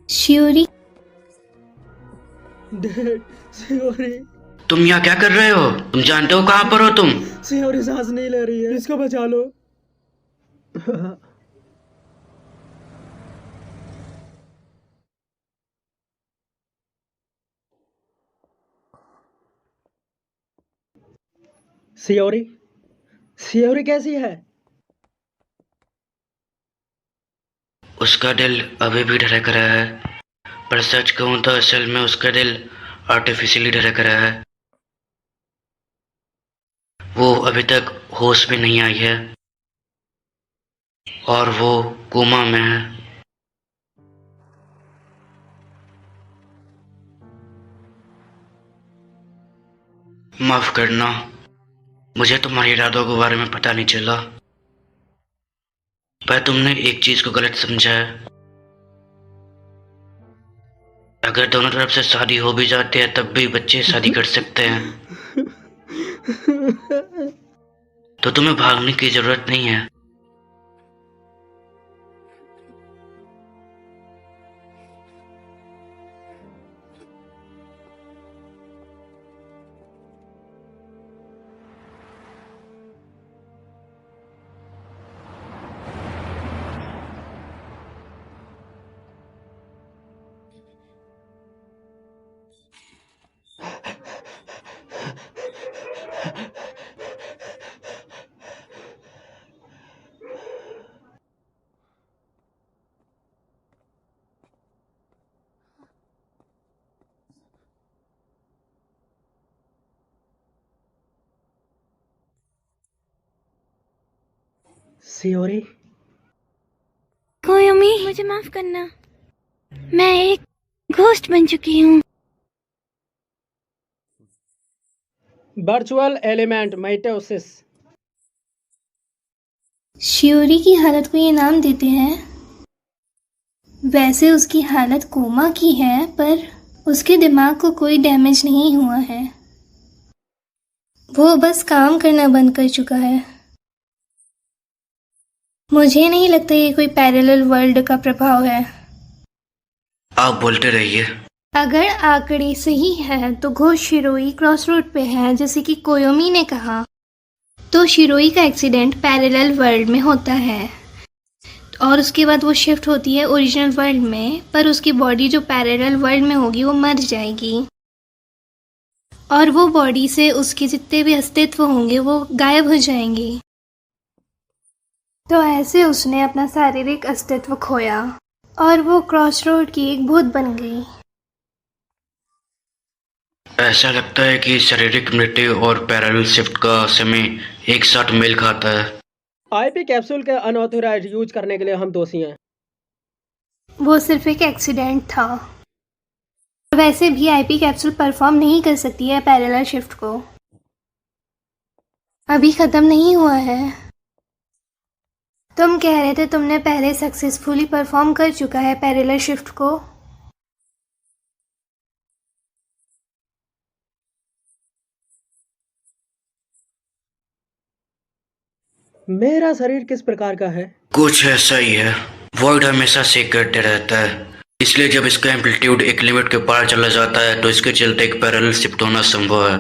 Speaker 5: शियोरी।
Speaker 2: डैड, सियोरी।
Speaker 1: तुम यहाँ क्या कर रहे हो? तुम जानते हो कहाँ पर हो तुम?
Speaker 2: सियोरी सांस नहीं ले रही है, इसको बचा लो। सियोरी, सियोरी कैसी है?
Speaker 1: उसका दिल अभी भी धड़क रहा है, पर सच कहूँ तो असल में उसका दिल आर्टिफिशियली धड़क रहा है। वो अभी तक होश में नहीं आई है और वो कोमा में है। माफ करना, मुझे तुम्हारे इरादों के बारे में पता नहीं चला, पर तुमने एक चीज को गलत समझा है। अगर दोनों तरफ से शादी हो भी जाती है तब भी बच्चे शादी कर सकते हैं, तो तुम्हें भागने की जरूरत नहीं है।
Speaker 2: सियोरी,
Speaker 4: कोयोमी, मुझे माफ करना, मैं एक घोस्ट बन चुकी हूँ।
Speaker 2: Virtual element mitosis.
Speaker 5: शियोरी की हालत को ये नाम देते हैं। वैसे उसकी हालत कोमा की है, पर उसके दिमाग को कोई डैमेज नहीं हुआ है। वो बस काम करना बंद कर चुका है। मुझे नहीं लगता ये कोई पैरेलल वर्ल्ड का प्रभाव है।
Speaker 1: आप बोलते रहिए।
Speaker 5: अगर आंकड़े सही है तो घोष शिरोई क्रॉस रोड पे है, जैसे कि कोयोमी ने कहा। तो शिरोई का एक्सीडेंट पैरेलल वर्ल्ड में होता है और उसके बाद वो शिफ्ट होती है ओरिजिनल वर्ल्ड में, पर उसकी बॉडी जो पैरेलल वर्ल्ड में होगी वो मर जाएगी और वो बॉडी से उसके जितने भी अस्तित्व होंगे वो गायब हो जाएंगे। तो ऐसे उसने अपना शारीरिक अस्तित्व खोया और वो क्रॉस रोड की एक भूत बन गई।
Speaker 1: ऐसा लगता है कि शारीरिक मृत्यु और पैरेलल शिफ्ट का समय एक साथ मेल खाता है।
Speaker 2: आईपी कैप्सूल के अनऑथोराइज्ड यूज करने के लिए हम दोषी हैं।
Speaker 5: वो सिर्फ एक एक्सीडेंट था। वैसे भी आईपी कैप्सूल परफॉर्म नहीं कर सकती है पैरेलल शिफ्ट को। अभी खत्म नहीं हुआ है। तुम कह रहे थे तुमने पहले सक्सेसफुली परफॉर्म कर चुका है पैरेलल शिफ्ट को।
Speaker 2: मेरा शरीर किस प्रकार का है?
Speaker 1: कुछ ऐसा ही है। वॉइड हमेशा सेक करते रहता है, इसलिए जब इसका एम्पलीट्यूड एक लिमिट के पार चला जाता है तो इसके चलते एक पैरेलल शिफ्ट होना संभव है।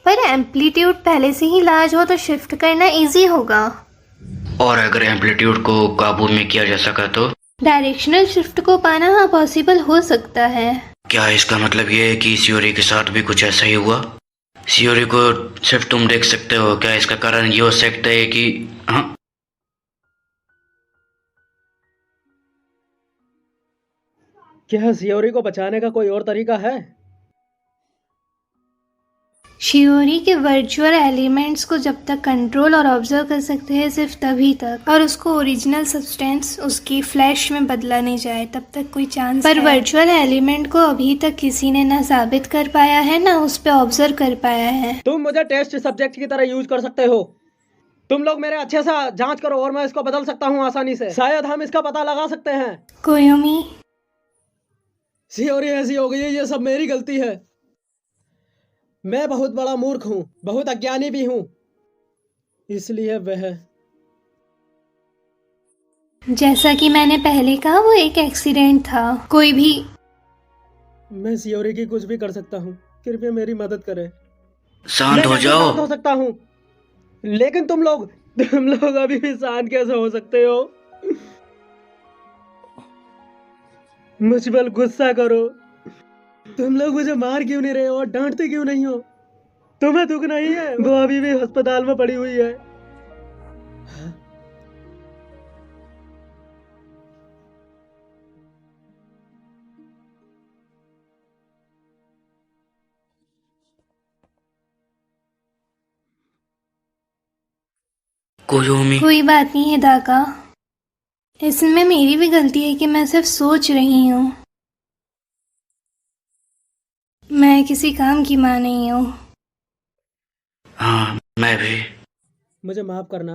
Speaker 5: पर एम्पलीट्यूड पहले से ही लार्ज हो तो शिफ्ट करना इजी होगा।
Speaker 1: और अगर एम्पलीट्यूड को काबू में किया जा सका तो
Speaker 5: डायरेक्शनल शिफ्ट को पाना हाँ पॉसिबल हो सकता है।
Speaker 1: क्या इसका मतलब ये है कि सियोरी के साथ भी कुछ ऐसा ही हुआ? सियोरी को सिर्फ तुम देख सकते हो, क्या इसका कारण ये हो सकता है कि हाँ?
Speaker 2: क्या सियोरी को बचाने का कोई और तरीका है?
Speaker 5: शियोरी के वर्चुअल एलिमेंट्स को जब तक कंट्रोल और ऑब्जर्व कर सकते हैं सिर्फ तभी तक, और उसको ओरिजिनल सब्सटेंस उसकी फ्लैश में बदला नहीं जाए तब तक कोई चांस पर वर्चुअल एलिमेंट को अभी तक किसी ने ना साबित कर पाया है ना उस पे ऑब्जर्व कर पाया है।
Speaker 2: तुम मुझे टेस्ट सब्जेक्ट की तरह यूज कर सकते हो। तुम लोग मेरे अच्छे से जांच करो और मैं इसको बदल सकता हूँ आसानी से। शायद हम इसका पता लगा सकते हैं।
Speaker 5: कोयोमी,
Speaker 2: सियोरी ऐसी हो गई है, ये सब मेरी गलती है। मैं बहुत बड़ा मूर्ख हूँ, बहुत अज्ञानी भी हूँ, इसलिए वह
Speaker 5: जैसा कि मैंने पहले कहा वो एक एक्सीडेंट था। कोई भी
Speaker 2: मैं सियोरी की कुछ भी कर सकता हूँ, कृपया मेरी मदद करें।
Speaker 1: शांत हो
Speaker 2: मैं
Speaker 1: जाओ।
Speaker 2: शांत हो सकता हूँ, लेकिन तुम लोग अभी भी शांत कैसे हो सकते हो? मुझ पर गुस्सा करो। तुम लोग मुझे मार क्यों नहीं रहे हो और डांटते क्यों नहीं हो? तुम्हें दुख नहीं है? वो अभी भी अस्पताल में पड़ी हुई है।
Speaker 1: कोयोमी,
Speaker 5: कोई बात नहीं है दाका, इसमें मेरी भी गलती है कि मैं सिर्फ सोच रही हूँ। मैं किसी काम की माँ नहीं हूँ।
Speaker 1: हाँ मैं भी।
Speaker 2: मुझे माफ करना,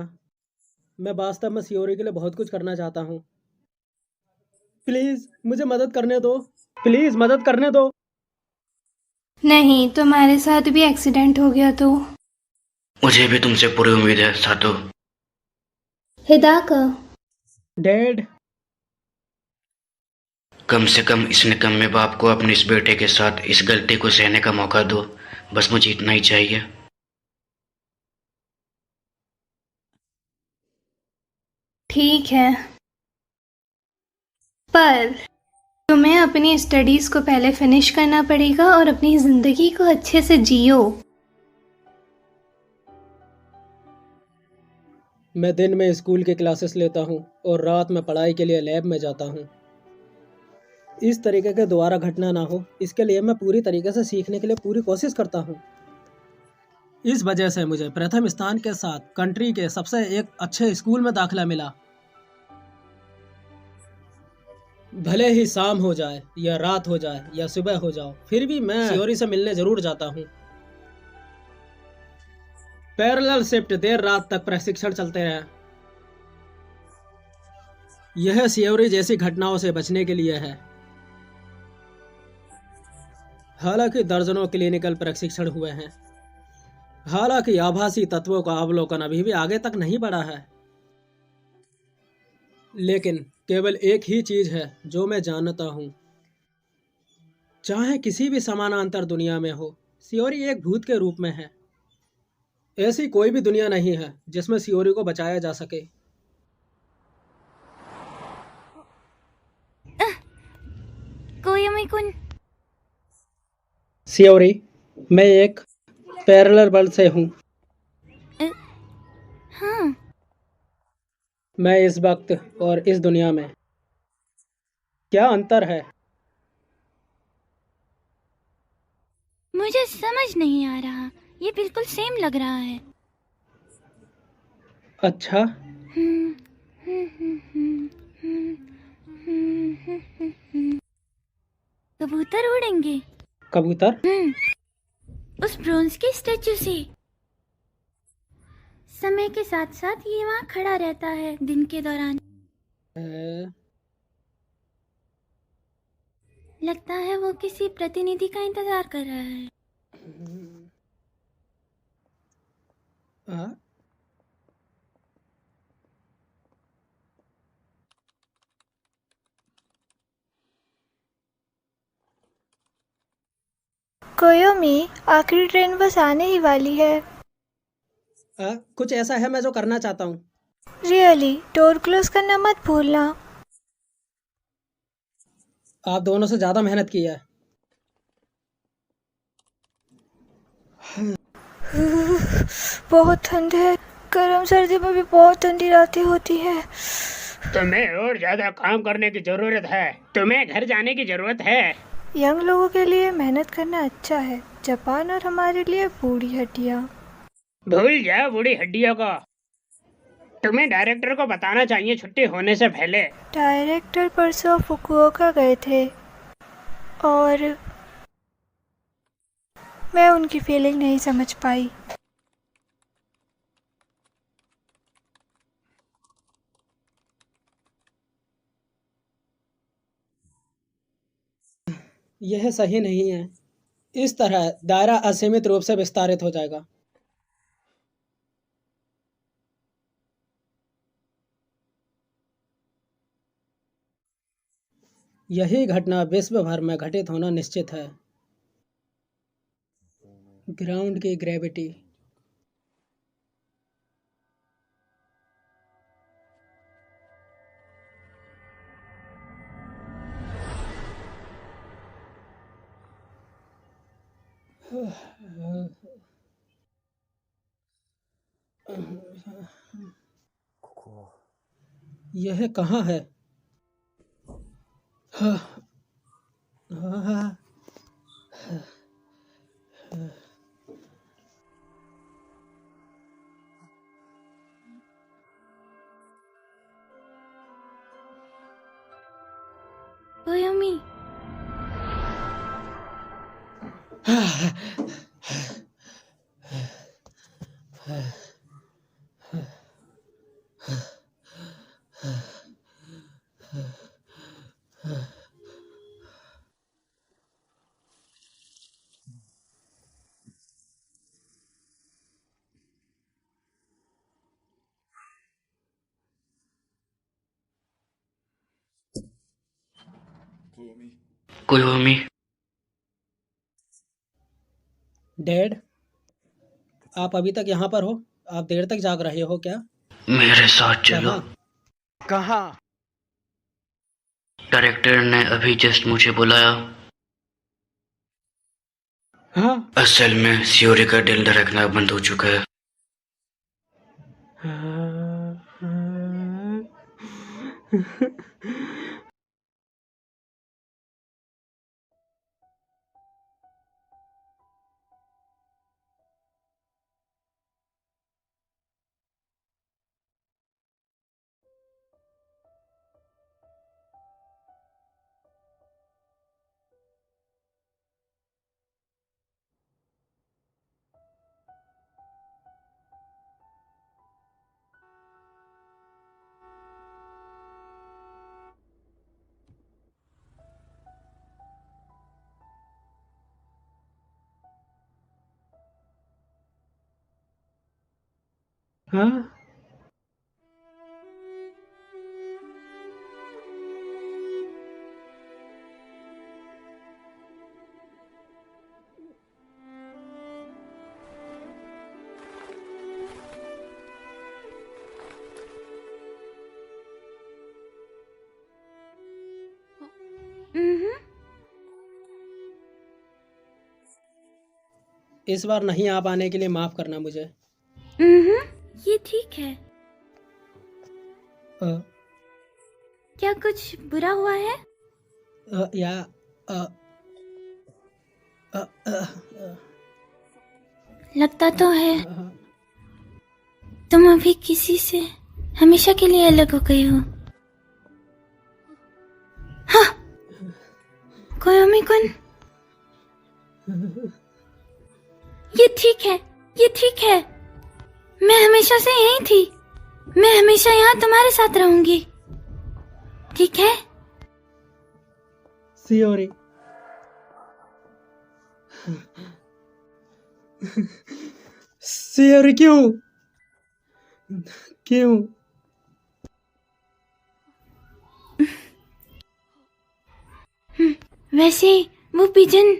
Speaker 2: मैं वास्तव में सियोरी के लिए बहुत कुछ करना चाहता हूँ। प्लीज मुझे मदद करने दो, प्लीज मदद करने दो।
Speaker 5: नहीं, तुम्हारे साथ भी एक्सीडेंट हो गया तो।
Speaker 1: मुझे भी तुमसे पूरी उम्मीद है सातो।
Speaker 5: हिदाका,
Speaker 2: डैड,
Speaker 1: कम से कम इस निकम्मे बाप को अपने इस बेटे के साथ इस गलती को सहने का मौका दो। बस मुझे इतना ही चाहिए।
Speaker 5: ठीक है, पर तुम्हें अपनी स्टडीज को पहले फिनिश करना पड़ेगा और अपनी जिंदगी को अच्छे से जियो।
Speaker 2: मैं दिन में स्कूल के क्लासेस लेता हूँ और रात में पढ़ाई के लिए लैब में जाता हूँ। इस तरीके के दोबारा घटना ना हो, इसके लिए मैं पूरी तरीके से सीखने के लिए पूरी कोशिश करता हूँ। इस वजह से मुझे प्रथम स्थान के साथ कंट्री के सबसे एक अच्छे स्कूल में दाखिला मिला। भले ही शाम हो जाए या रात हो जाए या सुबह हो जाओ, फिर भी मैं सियोरी से मिलने जरूर जाता हूँ। पैरेलल शिफ्ट देर रात तक प्रशिक्षण चलते रहे। यह सियोरी जैसी घटनाओं से बचने के लिए है। हालांकि दर्जनों क्लिनिकल प्रशिक्षण हुए हैं, हालांकि आभासी तत्वों का अवलोकन अभी भी आगे तक नहीं बढ़ा है, लेकिन केवल एक ही चीज है जो मैं जानता हूं। चाहे किसी भी समानांतर दुनिया में हो, सियोरी एक भूत के रूप में है। ऐसी कोई भी दुनिया नहीं है जिसमें सियोरी को बचाया जा सके।
Speaker 4: कोयोमी-कुन,
Speaker 2: सियोरी, मैं एक पैरेलल वर्ल्ड से हूँ।
Speaker 4: हाँ,
Speaker 2: मैं इस वक्त और इस दुनिया में क्या अंतर है?
Speaker 4: मुझे समझ नहीं आ रहा, ये बिल्कुल सेम लग रहा है।
Speaker 2: अच्छा,
Speaker 4: कबूतर उड़ेंगे।
Speaker 2: कबूतर?
Speaker 4: उस ब्रोंज के स्टैचू से। समय के साथ साथ ये वहाँ खड़ा रहता है दिन के दौरान। लगता है वो किसी प्रतिनिधि का इंतजार कर रहा है।
Speaker 2: हाँ?
Speaker 8: कोयोमी, आखिरी ट्रेन बस आने ही वाली है।
Speaker 2: कुछ ऐसा है मैं जो करना चाहता हूँ।
Speaker 8: रियली, डोर क्लोज करना मत भूलना।
Speaker 2: आप दोनों से ज्यादा मेहनत की है।
Speaker 8: बहुत ठंड है। गर्म सर्दी में भी बहुत ठंडी रातें होती है।
Speaker 9: तुम्हें और ज्यादा काम करने की जरूरत है। तुम्हें घर जाने की जरूरत है।
Speaker 8: यंग लोगों के लिए मेहनत करना अच्छा है। जापान और हमारे लिए बूढ़ी हड्डियाँ।
Speaker 9: भूल जाओ बूढ़ी हड्डियों को। तुम्हें डायरेक्टर को बताना चाहिए छुट्टी होने से पहले।
Speaker 8: डायरेक्टर परसों फुकुओका गए थे और मैं उनकी फीलिंग नहीं समझ पाई।
Speaker 2: यह सही नहीं है। इस तरह दायरा असीमित रूप से विस्तारित हो जाएगा। यही घटना विश्व भर में घटित होना निश्चित है। ग्राउंड की ग्रेविटी। यह कहाँ है?
Speaker 4: कोयोमी,
Speaker 1: कोयोमी,
Speaker 2: डैड, आप अभी तक यहाँ पर हो? आप देर तक जाग रहे हो क्या?
Speaker 1: मेरे साथ चलो।
Speaker 9: कहाँ?
Speaker 1: डायरेक्टर ने अभी जस्ट मुझे बुलाया।
Speaker 2: हाँ?
Speaker 1: असल में सियोरी का दिल धड़कना बंद हो चुका है।
Speaker 2: हाँ? इस बार नहीं आ पाने के लिए माफ करना मुझे।
Speaker 4: ये ठीक है।
Speaker 2: अ,
Speaker 4: क्या कुछ बुरा हुआ है?
Speaker 2: या अ, अ, अ, अ,
Speaker 4: लगता तो है तुम अभी किसी से हमेशा के लिए अलग हो गई हो। कोयोमी कुन, ये ठीक है, ये ठीक है। मैं हमेशा से यही थी। मैं हमेशा यहाँ तुम्हारे साथ रहूंगी, ठीक है?
Speaker 2: सियोरी, सियोरी क्यों? क्यों?
Speaker 4: वैसे वो पिजन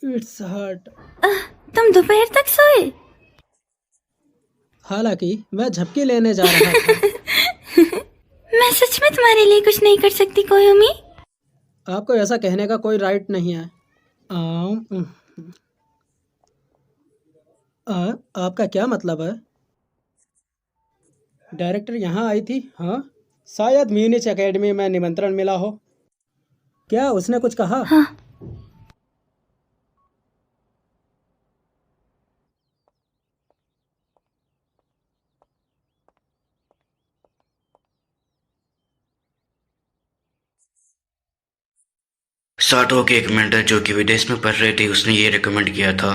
Speaker 2: इट्स हर्ट।
Speaker 4: तुम दोपहर तक सोए?
Speaker 2: हालांकि मैं झपकी लेने जा रहा था।
Speaker 4: मैं सच में तुम्हारे लिए कुछ नहीं कर सकती कोयोमी।
Speaker 2: आपको ऐसा कहने का कोई राइट नहीं है। आपका क्या मतलब है? डायरेक्टर यहाँ आई थी? हाँ, शायद म्यूनिच एकेडमी में निमंत्रण मिला हो। क्या उसने कुछ कहा?
Speaker 4: हाँ।
Speaker 1: साटो के एक मेंटर जो कि विदेश में पढ़ रही थी, उसने ये रिकमेंड किया था।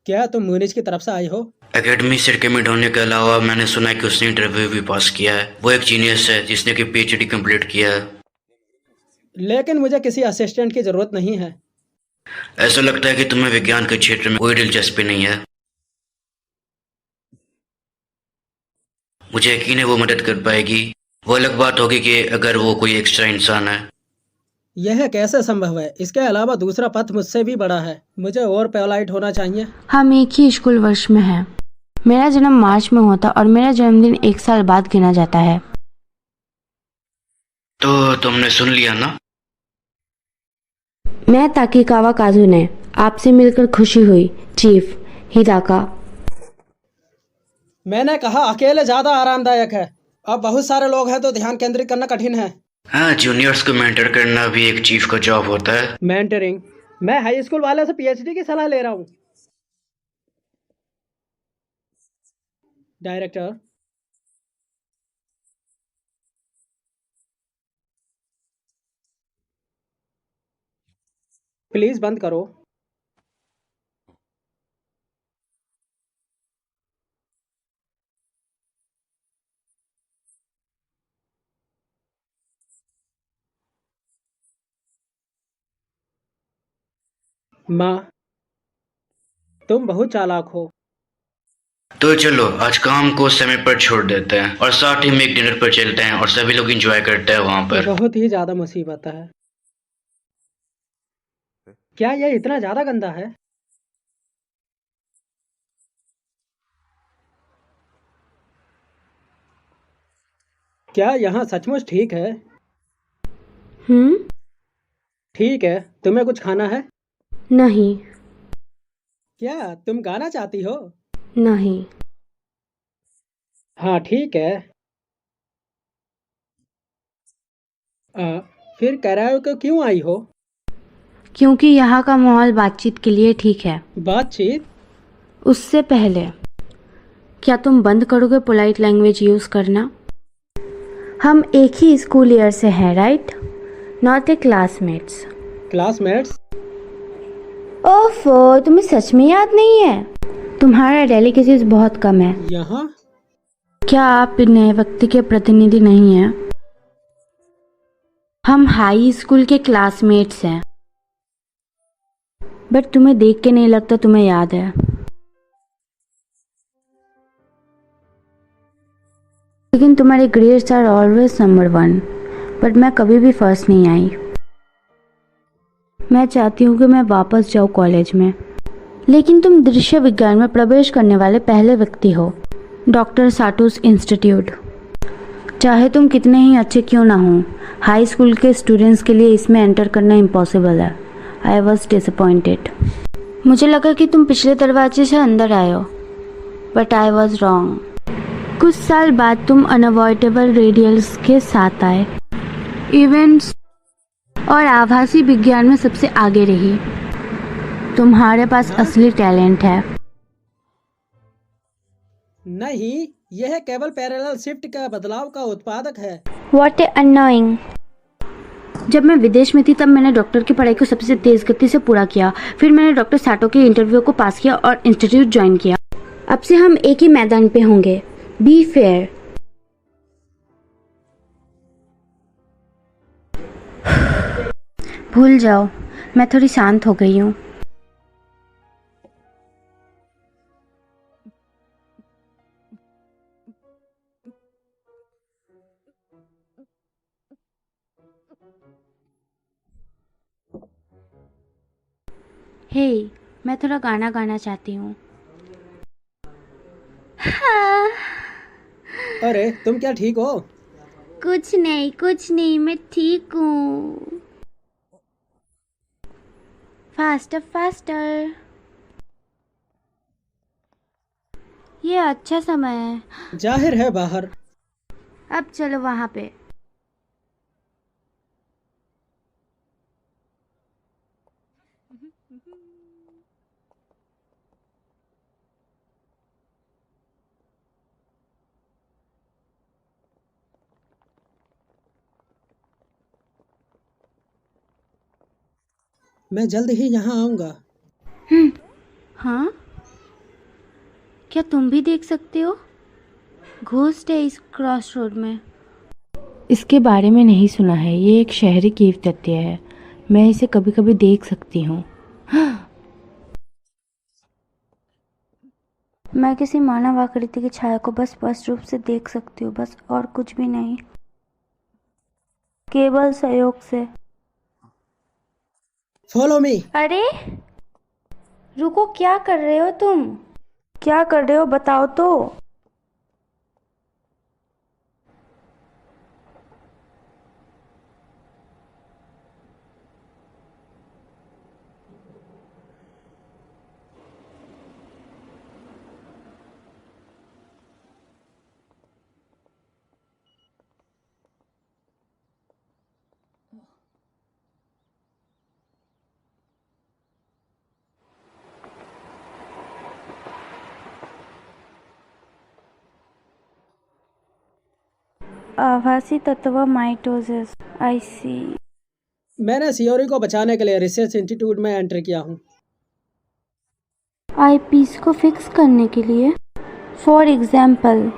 Speaker 2: क्या तुम म्यूनिच की तरफ से आई हो?
Speaker 1: एकेडमी से रिकमेंड होने के अलावा मैंने सुना है कि उसने इंटरव्यू भी पास किया है। वो एक जीनियस है जिसने कि PhD कंप्लीट किया है।
Speaker 2: लेकिन मुझे किसी असिस्टेंट की जरूरत नहीं है।
Speaker 1: ऐसा लगता है कि तुम्हें विज्ञान के क्षेत्र में कोई दिलचस्पी नहीं है। मुझे यकीन है वो मदद कर पाएगी। वो अलग बात होगी कि अगर वो कोई एक्स्ट्रा इंसान है।
Speaker 2: यह कैसे संभव है? इसके अलावा दूसरा पथ मुझसे भी बड़ा है। मुझे और पोलाइट होना चाहिए।
Speaker 6: हम एक ही स्कूल वर्ष में हैं। मेरा जन्म मार्च में होता और मेरा जन्मदिन 1 साल बाद गिना जाता है।
Speaker 1: तो तुमने सुन लिया ना?
Speaker 6: मैं ताकीकावा काजुने, आपसे मिलकर खुशी हुई चीफ हिदाका।
Speaker 2: मैंने कहा अकेले ज्यादा आरामदायक है। अब बहुत सारे लोग हैं तो ध्यान केंद्रित करना कठिन है।
Speaker 1: हाँ, जूनियर्स को मेंटर करना भी एक चीफ का जॉब होता है।
Speaker 2: मेंटरिंग? मैं हाई स्कूल वाले से PhD की सलाह ले रहा हूँ। डायरेक्टर, प्लीज बंद करो। माँ, तुम बहुत चालाक हो।
Speaker 1: तो चलो आज काम को समय पर छोड़ देते हैं और साथ ही में एक डिनर पर चलते हैं और सभी लोग एंजॉय करते हैं वहां पर।
Speaker 2: बहुत ही ज्यादा मुसीबत है। क्या यह इतना ज्यादा गंदा है? क्या यहाँ सचमुच ठीक है? ठीक है, तुम्हें कुछ खाना है?
Speaker 6: नहीं।
Speaker 2: क्या तुम गाना चाहती हो?
Speaker 6: नहीं।
Speaker 2: हाँ ठीक है। फिर कराओके क्यों आई हो?
Speaker 6: क्योंकि यहाँ का माहौल बातचीत के लिए ठीक है।
Speaker 2: बातचीत?
Speaker 6: उससे पहले क्या तुम बंद करोगे पोलाइट लैंग्वेज यूज करना? हम एक ही स्कूल ईयर से हैं, right? Not a classmates.
Speaker 2: Classmates?
Speaker 6: ओफो, तुम्हें सच में याद नहीं है? तुम्हारा डेलिकेसीज बहुत कम है।
Speaker 2: यहाँ?
Speaker 6: क्या आप नए व्यक्ति के प्रतिनिधि नहीं हैं? हम हाई स्कूल के क्लासमेट्स हैं, बट तुम्हें देख के नहीं लगता तुम्हें याद है। लेकिन तुम्हारे grades are always number 1, but मैं कभी भी फर्स्ट नहीं आई। मैं चाहती हूँ कि मैं वापस जाऊँ कॉलेज में। लेकिन तुम दृश्य विज्ञान में प्रवेश करने वाले पहले व्यक्ति हो। डॉक्टर साटोस इंस्टीट्यूट। चाहे तुम कितने ही अच्छे क्यों ना हो, हाई स्कूल के स्टूडेंट्स के लिए इसमें एंटर करना इम्पॉसिबल है। I was disappointed. मुझे लगा कि तुम पिछले दरवाजे से अंदर आए हो, बट आई वॉज रॉन्ग। कुछ साल बाद तुम अनअवॉइडेबल रेडियल्स के साथ आए, इवेंट्स और आभासी विज्ञान में सबसे आगे रही। तुम्हारे पास असली टैलेंट है।
Speaker 2: नहीं, यह केवल पैरेलल शिफ्ट का बदलाव का उत्पादक है।
Speaker 6: What a annoying। जब मैं विदेश में थी तब मैंने डॉक्टर की पढ़ाई को सबसे तेज गति से पूरा किया। फिर मैंने डॉक्टर साटो के इंटरव्यू को पास किया और इंस्टीट्यूट ज्वाइन किया। अब से हम एक ही मैदान पे होंगे। Be fair. भूल जाओ, मैं थोड़ी शांत हो गई हूँ। हे, मैं थोड़ा गाना गाना चाहती हूँ। हाँ।
Speaker 2: अरे तुम क्या ठीक हो?
Speaker 6: कुछ नहीं, मैं ठीक हूँ। फास्टर। ये अच्छा समय है।
Speaker 2: जाहिर है बाहर।
Speaker 6: अब चलो वहाँ पे।
Speaker 2: मैं जल्द ही यहाँ आऊँगा।
Speaker 6: हाँ, क्या तुम भी देख सकते हो? घोस्ट है इस क्रॉस रोड में। इसके बारे में नहीं सुना है। ये एक शहरी कीव तथ्य है। मैं इसे कभी कभी देख सकती हूँ। मैं किसी मानव आकृति की छाया को बस स्पष्ट रूप से देख सकती हूँ, बस, और कुछ भी नहीं, केवल सहयोग से।
Speaker 2: Follow me.
Speaker 6: अरे रुको, क्या कर रहे हो तुम? क्या कर रहे हो बताओ तो। आभासी तत्व माइटोसिस। आई सी।
Speaker 2: मैंने सियोरी को बचाने के लिए रिसर्च इंस्टीट्यूट में एंटर किया हूँ।
Speaker 6: आईपीस को फिक्स करने के लिए, फॉर एग्जाम्पल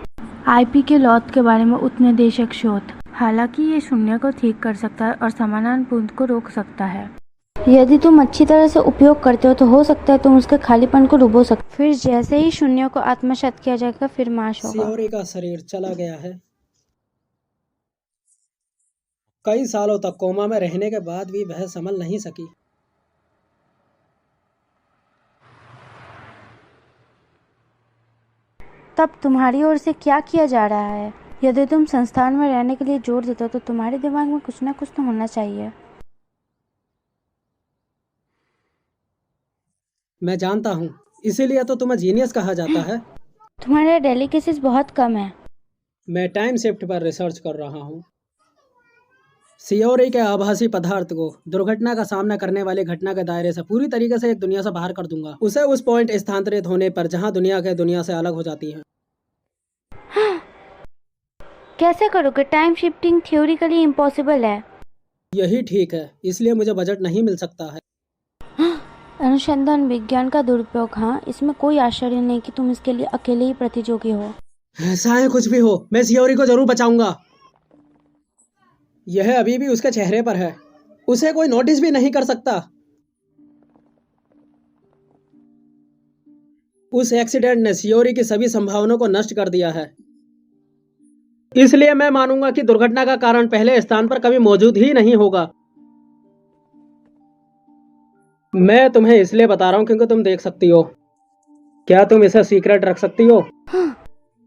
Speaker 6: आईपी के लॉथ के बारे में उपनिदेशक शोध। हालांकि ये शून्य को ठीक कर सकता है और समानांतर को रोक सकता है। यदि तुम अच्छी तरह से उपयोग करते हो तो हो सकता है तुम उसके खालीपन को डुबो सकते। फिर जैसे ही शून्य को आत्मसात किया जाएगा फिर नाश होगा।
Speaker 2: सियोरी का शरीर चला गया है। कई सालों तक कोमा में रहने के बाद भी वह संभल नहीं सकी।
Speaker 6: तब तुम्हारी ओर से क्या किया जा रहा है? यदि तुम संस्थान में रहने के लिए जोर देते हो तो तुम्हारे दिमाग में कुछ ना कुछ तो होना चाहिए।
Speaker 2: मैं जानता हूँ, इसीलिए तो तुम्हें जीनियस कहा जाता है।
Speaker 6: तुम्हारा डेलिकेसीज बहुत कम है।
Speaker 2: मैं टाइम शिफ्ट पर रिसर्च कर रहा हूँ। सियोरी के आभासी पदार्थ को दुर्घटना का सामना करने वाली घटना के दायरे से पूरी तरीके से एक दुनिया से बाहर कर दूंगा। उसे उस पॉइंट स्थानांतरित होने पर जहाँ दुनिया के दुनिया से अलग हो जाती है।
Speaker 6: कैसे करोगे? टाइम शिफ्टिंग थ्योरिकली इम्पॉसिबल है।
Speaker 2: यही ठीक है, इसलिए मुझे बजट नहीं मिल सकता है।
Speaker 6: अनुसंधान विज्ञान का दुरुपयोग। हाँ, इसमें कोई आश्चर्य नहीं कि तुम इसके लिए अकेले ही प्रतियोगी हो।
Speaker 2: ऐसा है कुछ भी हो, मैं सियोरी को जरूर बचाऊंगा। यह अभी भी उसके चेहरे पर है। उसे कोई नोटिस भी नहीं कर सकता। उस एक्सीडेंट ने सियोरी की सभी संभावनाओं को नष्ट कर दिया है। इसलिए मैं मानूंगा कि दुर्घटना का कारण पहले स्थान पर कभी मौजूद ही नहीं होगा। मैं तुम्हें इसलिए बता रहा हूँ क्योंकि तुम देख सकती हो। क्या तुम इसे सीक्रेट रख सकती हो?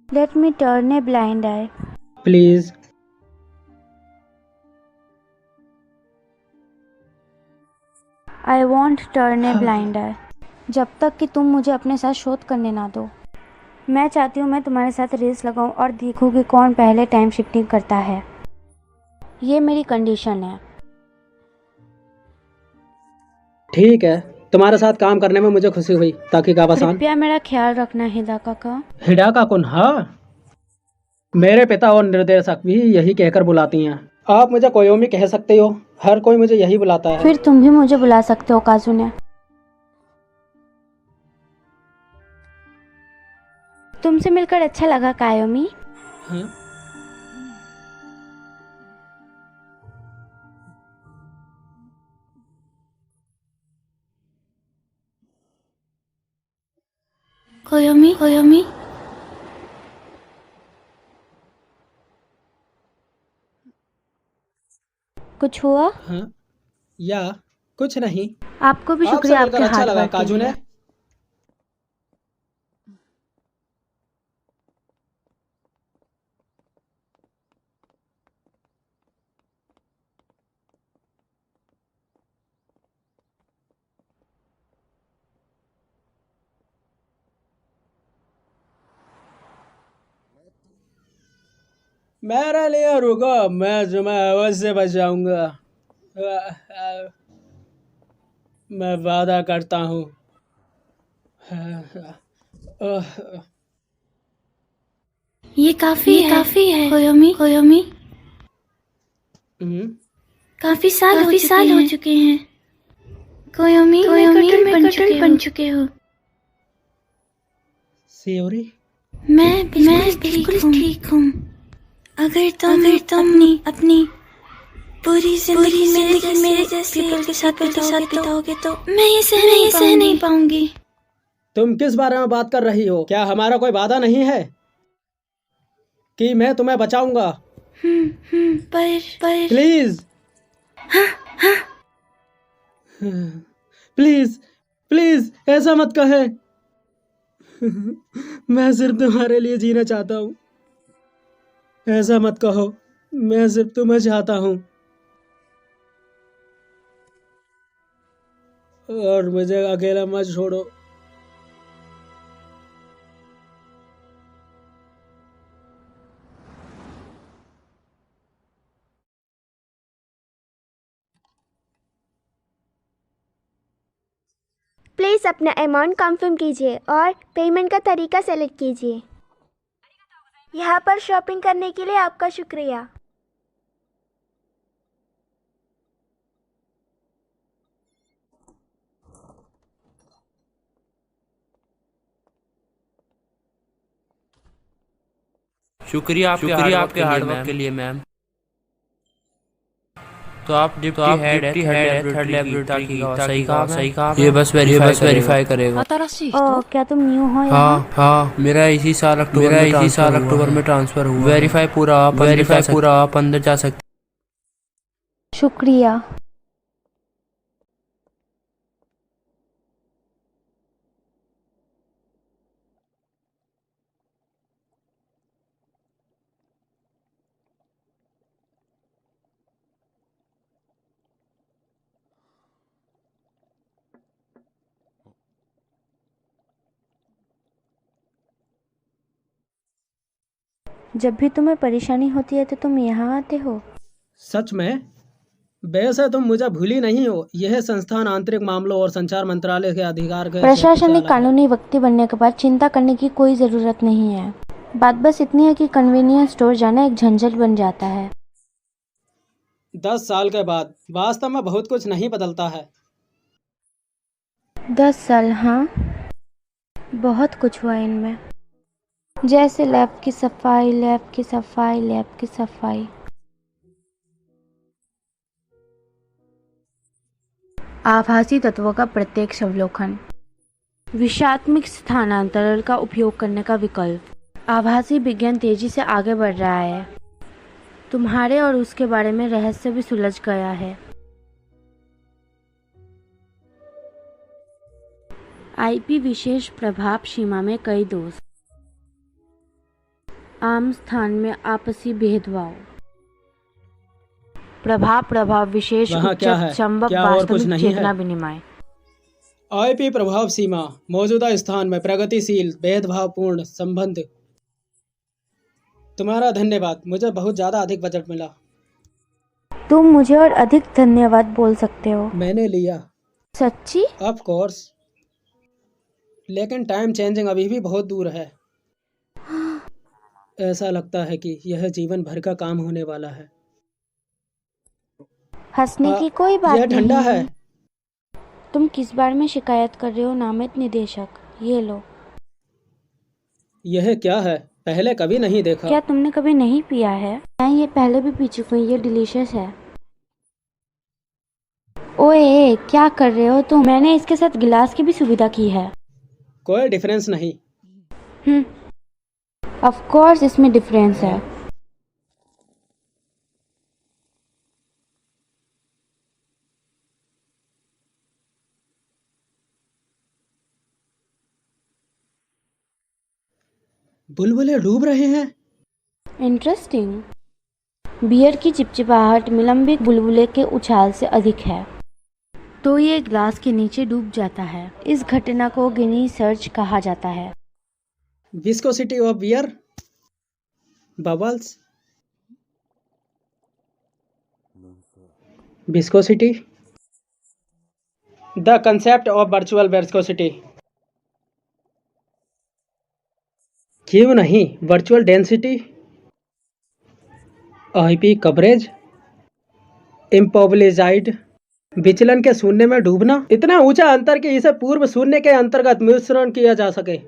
Speaker 6: Let me turn a blind eye.
Speaker 2: Please.
Speaker 6: I want turn a blind eye. जब तक कि तुम मुझे अपने साथ शोध करने ना दो। मैं चाहती हूँ मैं तुम्हारे साथ रेस लगाऊं और देखूं कि कौन पहले टाइम शिफ्टिंग करता है। ये मेरी कंडीशन है।
Speaker 2: ठीक है, तुम्हारे साथ काम करने में मुझे खुशी हुई। ताकि काबासान।
Speaker 6: कृपया मेरा ख्याल रखना हिदाका का।
Speaker 2: हिडाका कुन, हाँ। मेरे पिता और निर्देशक भी यही कहकर बुलाती हैं। आप मुझे कोयोमी कह सकते हो। हर कोई मुझे यही बुलाता है।
Speaker 6: फिर तुम भी मुझे बुला सकते हो काजुने। तुमसे मिलकर अच्छा लगा कायोमी।
Speaker 2: हाँ?
Speaker 4: कोयोमी कोयोमी
Speaker 6: कुछ हुआ?
Speaker 2: हाँ? या कुछ नहीं।
Speaker 6: आपको भी
Speaker 2: आपसे
Speaker 6: शुक्रिया
Speaker 2: मिलकर
Speaker 6: आपके
Speaker 2: अच्छा
Speaker 6: हार्ड
Speaker 2: लगा
Speaker 6: वर्क के
Speaker 2: काजू ने।
Speaker 6: लिए।
Speaker 2: मेरे लिए रुको, मैं तुम्हें अवश्य बचाऊंगा। मैं वादा करता हूँ।
Speaker 4: ये काफी है कोयोमी कोयोमी।
Speaker 2: हम्म,
Speaker 4: काफी साल हो चुके हैं कोयोमी में कटल बन चुके हो।
Speaker 2: सियोरी।
Speaker 4: मैं बिल्कुल ठीक हूँ। अगर तुम अपनी पूरी जिंदगी मेरे जैसे पीपल के साथ बिताओगे तो मैं ये सह नहीं पाऊंगी।
Speaker 2: तुम किस बारे में बात कर रही हो? क्या हमारा कोई वादा नहीं है कि मैं तुम्हें बचाऊंगा?
Speaker 4: पर
Speaker 2: प्लीज। प्लीज प्लीज ऐसा मत कहे। मैं सिर्फ तुम्हारे लिए जीना चाहता हूँ। ऐसा मत कहो। मैं सिर्फ तुम्हें चाहता हूँ और मुझे अकेला मत छोड़ो।
Speaker 7: प्लीज़ अपना अमाउंट कंफर्म कीजिए और पेमेंट का तरीका सेलेक्ट कीजिए। यहाँ पर शॉपिंग करने के लिए आपका शुक्रिया।
Speaker 10: शुक्रिया आपके हार्ड वर्क के लिए मैम। तो आप डिप्टी हेड थर्ड लैबोरेटरी की। सही कहा। ये बस वेरीफाई करेगा।
Speaker 6: ओह, क्या तुम न्यू हो यहाँ?
Speaker 10: हाँ मेरा इसी साल अक्टूबर में ट्रांसफर हुआ। वेरीफाई पूरा आप अंदर जा सकते।
Speaker 6: शुक्रिया। जब भी तुम्हें परेशानी होती है तो तुम यहाँ आते हो?
Speaker 2: सच में? वैसे तुम मुझे भूली नहीं हो। यह संस्थान आंतरिक मामलों और संचार मंत्रालय के अधिकार के
Speaker 6: प्रशासनिक कानूनी व्यक्ति बनने के बाद चिंता करने की कोई जरूरत नहीं है। बात बस इतनी है कि कन्वीनियंस स्टोर जाना एक झंझट बन जाता है।
Speaker 2: 10 साल के बाद वास्तव में बहुत कुछ नहीं बदलता है।
Speaker 6: 10 साल, हाँ, बहुत कुछ हुआ इनमें। जैसे लैब की सफाई। आभासी तत्वों का प्रत्यक्ष अवलोकन। विषात्मक स्थानांतरण का उपयोग करने का विकल्प। आभासी विज्ञान तेजी से आगे बढ़ रहा है। तुम्हारे और उसके बारे में रहस्य भी सुलझ गया है। आईपी विशेष प्रभाव सीमा में कई दोष। आम स्थान में आपसी भेदभाव। प्रभाव विशेष
Speaker 2: वहाँ क्या
Speaker 6: उच्च
Speaker 2: है?
Speaker 6: संभव
Speaker 2: क्या और कुछ
Speaker 6: वास्तविक
Speaker 2: नहीं है?
Speaker 6: चेतना विनिमय।
Speaker 2: आईपी प्रभाव सीमा मौजूदा स्थान में प्रगतिशील भेदभावपूर्ण संबंध। तुम्हारा धन्यवाद, मुझे बहुत ज़्यादा अधिक बजट मिला।
Speaker 6: तुम मुझे और अधिक धन्यवाद बोल सकते हो।
Speaker 2: मैंने लिया।
Speaker 6: सच्ची?
Speaker 2: ऑफ कोर्स, लेकिन टाइम चेंजिंग अभी भी बहुत दूर है। ऐसा लगता है कि यह जीवन भर का काम होने वाला है।
Speaker 6: हंसने की कोई बात
Speaker 2: यह
Speaker 6: नहीं
Speaker 2: ठंडा है।
Speaker 6: तुम किस बारे में शिकायत कर रहे हो नामित निदेशक? ये लो।
Speaker 2: यह क्या है? पहले कभी नहीं देखा।
Speaker 6: क्या तुमने कभी नहीं पिया है? मैं ये पहले भी पी चुकी हूँ, ये डिलीशियस है। ओए क्या कर रहे हो तुम? मैंने इसके साथ गिलास की भी सुविधा की है।
Speaker 2: कोई डिफरेंस नहीं।
Speaker 6: ऑफ कोर्स इसमें डिफरेंस है।
Speaker 2: बुलबुले डूब रहे हैं।
Speaker 6: इंटरेस्टिंग। बियर की चिपचिपाहट विलंबित बुलबुले के उछाल से अधिक है, तो ये ग्लास के नीचे डूब जाता है। इस घटना को गिनी सर्च कहा जाता है।
Speaker 2: Viscosity of beer, bubbles, viscosity, the concept of virtual viscosity. क्यों नहीं? Virtual density, IP coverage, immobilized विचलन के शून्य में डूबना, इतना ऊंचा अंतर कि इसे पूर्व शून्य के अंतर्गत मिश्रण किया जा सके।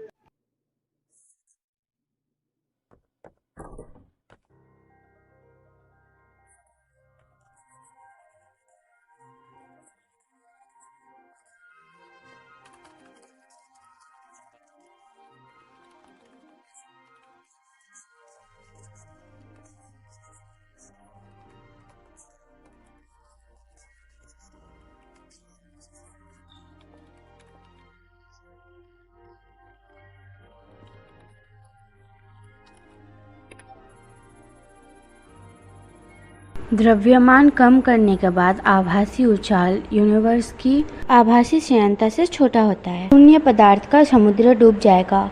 Speaker 6: द्रव्यमान कम करने के बाद आभासी उछाल यूनिवर्स की आभासी श्यानता से छोटा होता है। शून्य पदार्थ का समुद्र डूब जाएगा।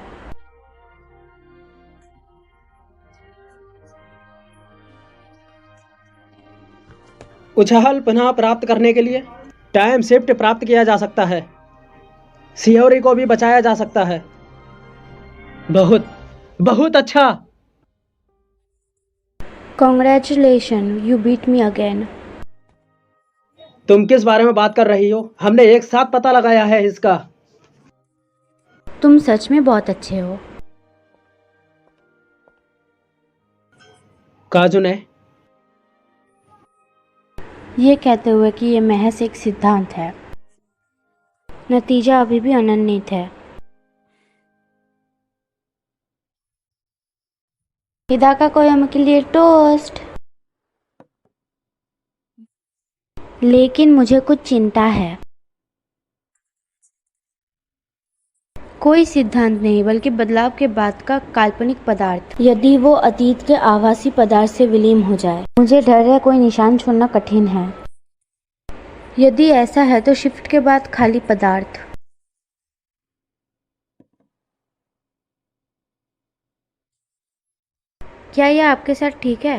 Speaker 2: उछाल पुनः प्राप्त करने के लिए टाइम शिफ्ट प्राप्त किया जा सकता है। सियोरी को भी बचाया जा सकता है। बहुत बहुत अच्छा।
Speaker 6: Congratulation, you beat me again.
Speaker 2: तुम किस बारे में बात कर रही हो? हमने एक साथ पता लगाया है इसका।
Speaker 6: तुम सच में बहुत अच्छे हो।
Speaker 2: काजू ने
Speaker 6: ये कहते हुए कि ये महज एक सिद्धांत है, नतीजा अभी भी अनन्वित है। हिदाका कोयामा के लिए टोस्ट। लेकिन मुझे कुछ चिंता है। कोई सिद्धांत नहीं, बल्कि बदलाव के बाद का काल्पनिक पदार्थ, यदि वो अतीत के आभासी पदार्थ से विलीन हो जाए। मुझे डर है कोई निशान छोड़ना कठिन है। यदि ऐसा है तो शिफ्ट के बाद खाली पदार्थ। क्या यह आपके साथ ठीक है?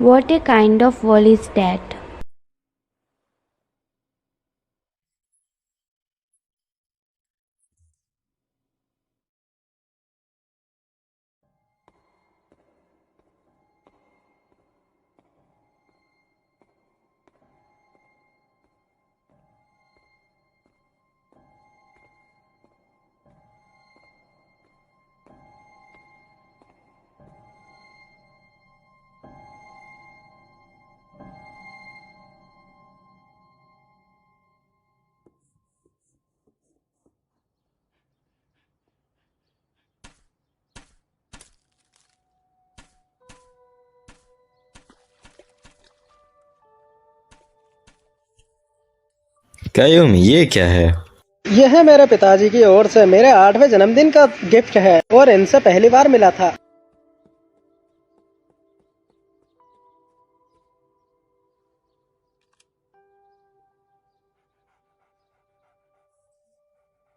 Speaker 6: What a kind of wall is that?
Speaker 3: कायोमी, ये क्या है?
Speaker 2: यह है मेरे पिताजी की ओर से मेरे 8वें जन्मदिन का गिफ्ट है और इनसे पहली बार मिला था।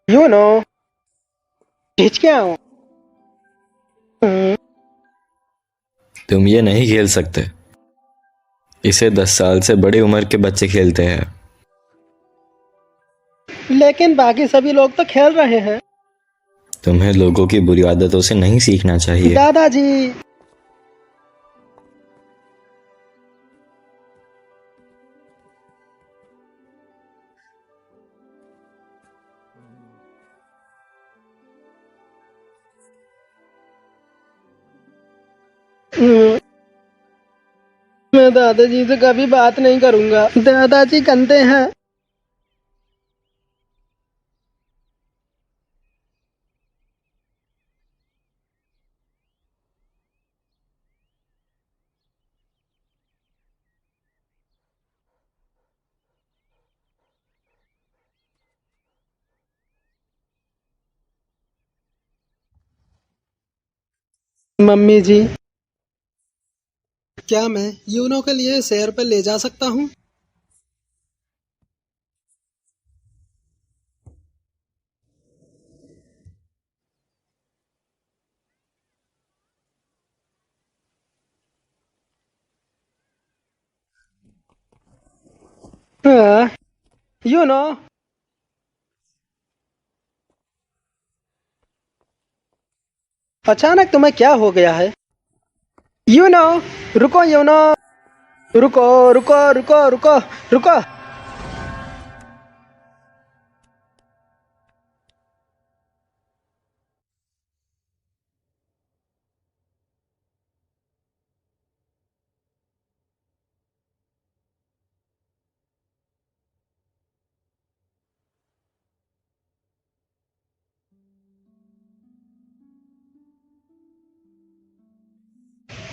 Speaker 2: यू नो, खींच के आओ।
Speaker 3: तुम ये नहीं खेल सकते। इसे 10 साल से बड़ी उम्र के बच्चे खेलते हैं।
Speaker 2: लेकिन बाकी सभी लोग तो खेल रहे हैं।
Speaker 3: तुम्हें लोगों की बुरी आदतों से नहीं सीखना चाहिए।
Speaker 2: दादाजी, मैं दादाजी से कभी बात नहीं करूंगा। दादाजी गंदे हैं। मम्मी जी, क्या मैं यूनो के लिए सैर पर ले जा सकता हूँ? यूनो, अचानक तुम्हें क्या हो गया है? यूनो, रुको यूनो, रुको रुको रुको रुको रुको।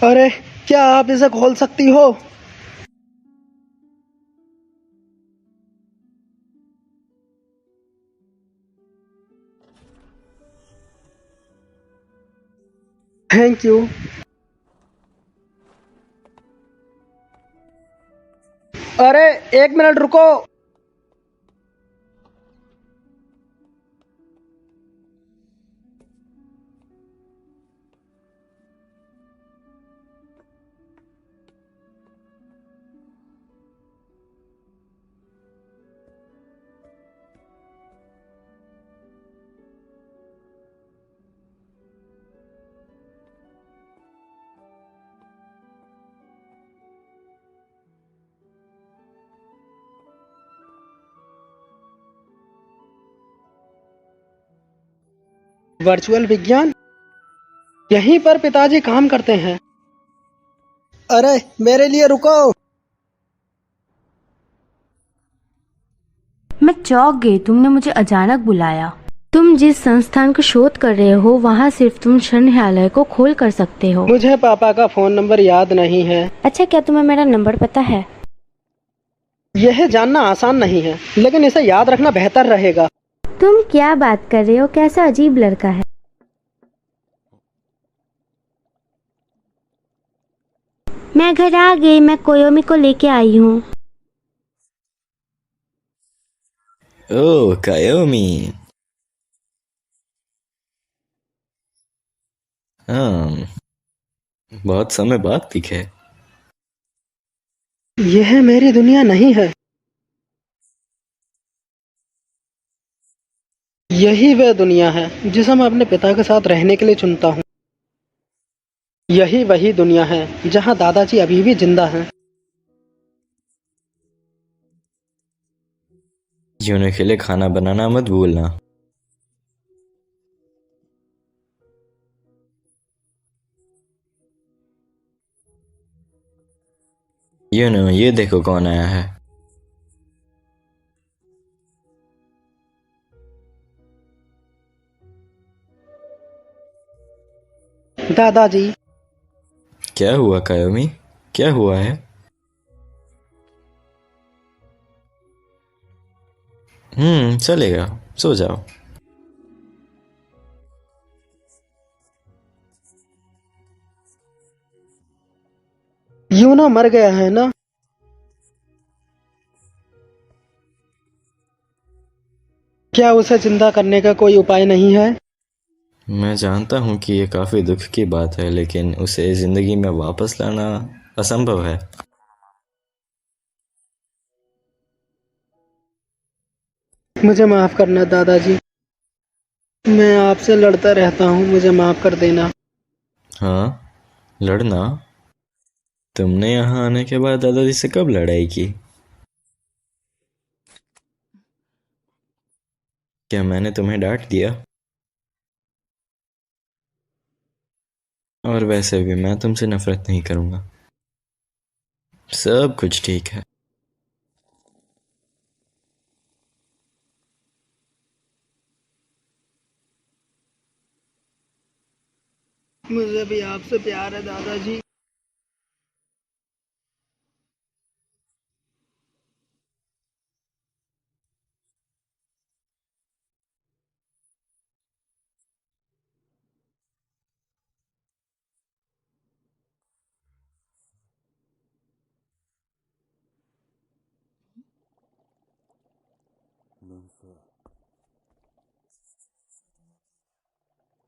Speaker 2: अरे, क्या आप इसे खोल सकती हो? Thank you. अरे, 1 मिनट रुको। वर्चुअल विज्ञान, यहीं पर पिताजी काम करते हैं। अरे, मेरे लिए रुको।
Speaker 6: मैं चौंक गई। तुमने मुझे अचानक बुलाया। तुम जिस संस्थान को शोध कर रहे हो वहाँ सिर्फ तुम संग्रहालय को खोल कर सकते हो।
Speaker 2: मुझे पापा का फोन नंबर याद नहीं है।
Speaker 6: अच्छा, क्या तुम्हें मेरा नंबर पता है?
Speaker 2: यह जानना आसान नहीं है, लेकिन इसे याद रखना बेहतर रहेगा।
Speaker 6: तुम क्या बात कर रहे हो? कैसा अजीब लड़का है। मैं घर आ गई। मैं कोयोमी को लेके आई हूँ।
Speaker 3: ओह कायोमी, हाँ, बहुत समय बाद दिखे।
Speaker 2: यह मेरी दुनिया नहीं है। यही वह दुनिया है जिसे मैं अपने पिता के साथ रहने के लिए चुनता हूँ। यही वही दुनिया है जहाँ दादाजी अभी भी जिंदा हैं।
Speaker 3: यूनो के लिए खाना बनाना मत भूलना। यूनो, ये देखो कौन आया है।
Speaker 2: दादाजी,
Speaker 3: क्या हुआ कायोमी? क्या हुआ है? चलेगा, सो जाओ।
Speaker 2: यूना मर गया है ना? क्या उसे जिंदा करने का कोई उपाय नहीं है?
Speaker 3: मैं जानता हूँ कि ये काफ़ी दुख की बात है, लेकिन उसे ज़िंदगी में वापस लाना असंभव है।
Speaker 2: मुझे माफ करना दादाजी, मैं आपसे लड़ता रहता हूँ, मुझे माफ कर देना।
Speaker 3: हाँ, लड़ना? तुमने यहाँ आने के बाद दादाजी से कब लड़ाई की? क्या मैंने तुम्हें डांट दिया? और वैसे भी मैं तुमसे नफरत नहीं करूँगा। सब कुछ ठीक है।
Speaker 2: मुझे भी आपसे प्यार है दादाजी।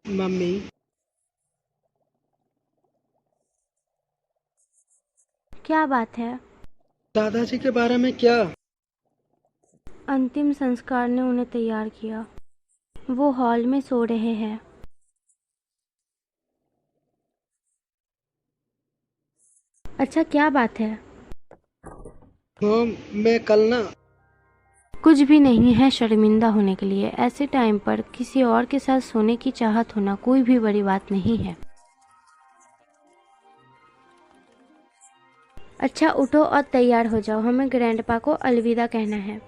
Speaker 2: मम्मी,
Speaker 6: क्या बात है?
Speaker 2: दादाजी के बारे में क्या?
Speaker 6: अंतिम संस्कार ने उन्हें तैयार किया। वो हॉल में सो रहे हैं। अच्छा, क्या बात है?
Speaker 2: मैं कल ना।
Speaker 6: कुछ भी नहीं है शर्मिंदा होने के लिए। ऐसे टाइम पर किसी और के साथ सोने की चाहत होना कोई भी बड़ी बात नहीं है। अच्छा, उठो और तैयार हो जाओ, हमें ग्रैंडपा को अलविदा कहना है।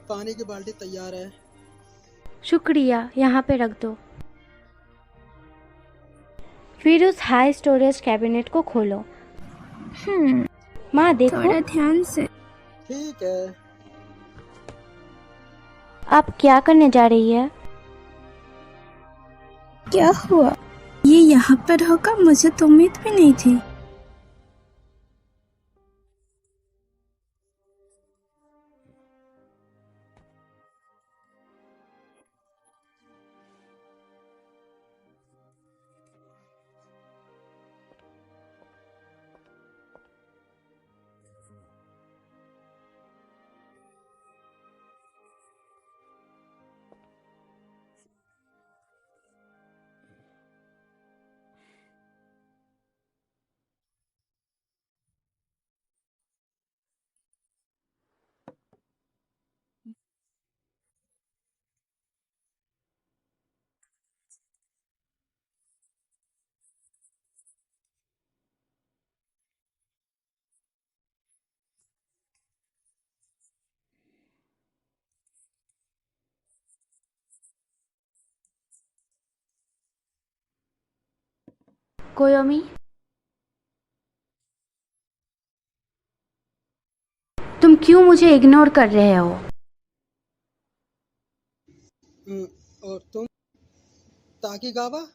Speaker 2: पानी की बाल्टी तैयार है।
Speaker 6: शुक्रिया, यहाँ पे रख दो। फिर उस हाई स्टोरेज कैबिनेट को खोलो। माँ देखो।
Speaker 8: थोड़ा ध्यान से।
Speaker 2: ठीक है।
Speaker 6: आप क्या करने जा रही है?
Speaker 8: क्या हुआ? ये यहाँ पर होगा, मुझे तो उम्मीद भी नहीं थी।
Speaker 6: कोयोमी, तुम क्यों मुझे इग्नोर कर रहे हो?
Speaker 2: और तुम ताकि गावा?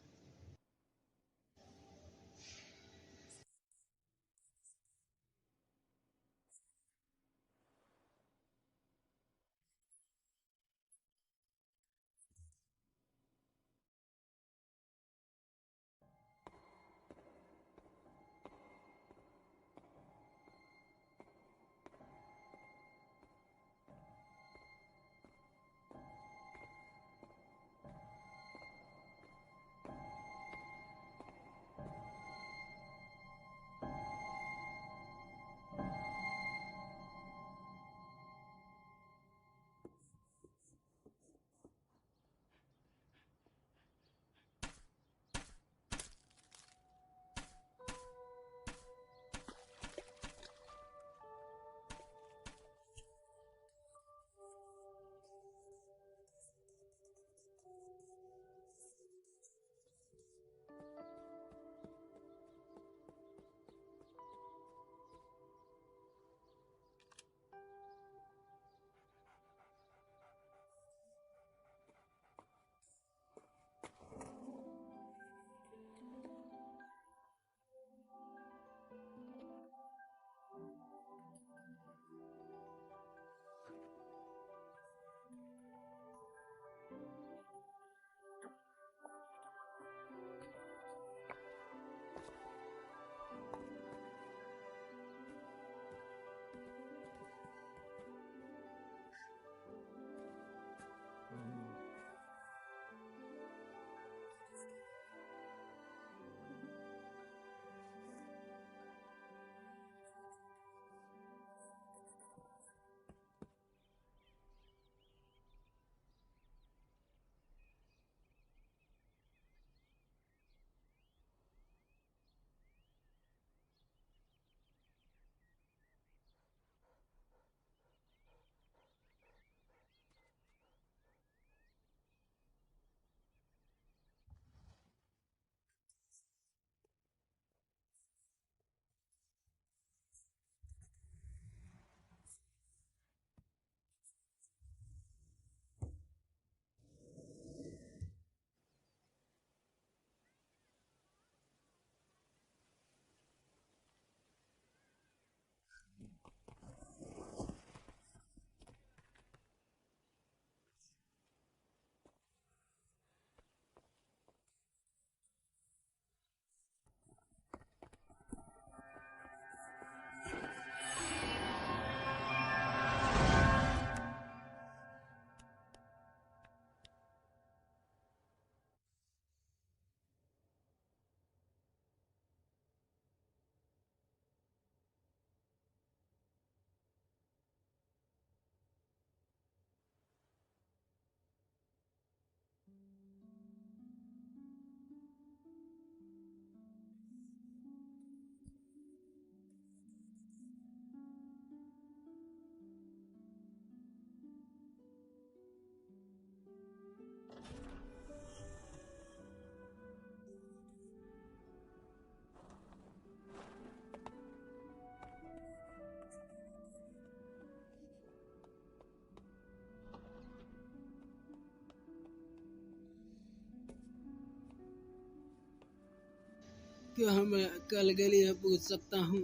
Speaker 2: क्या मैं कल के लिए पूछ सकता हूँ?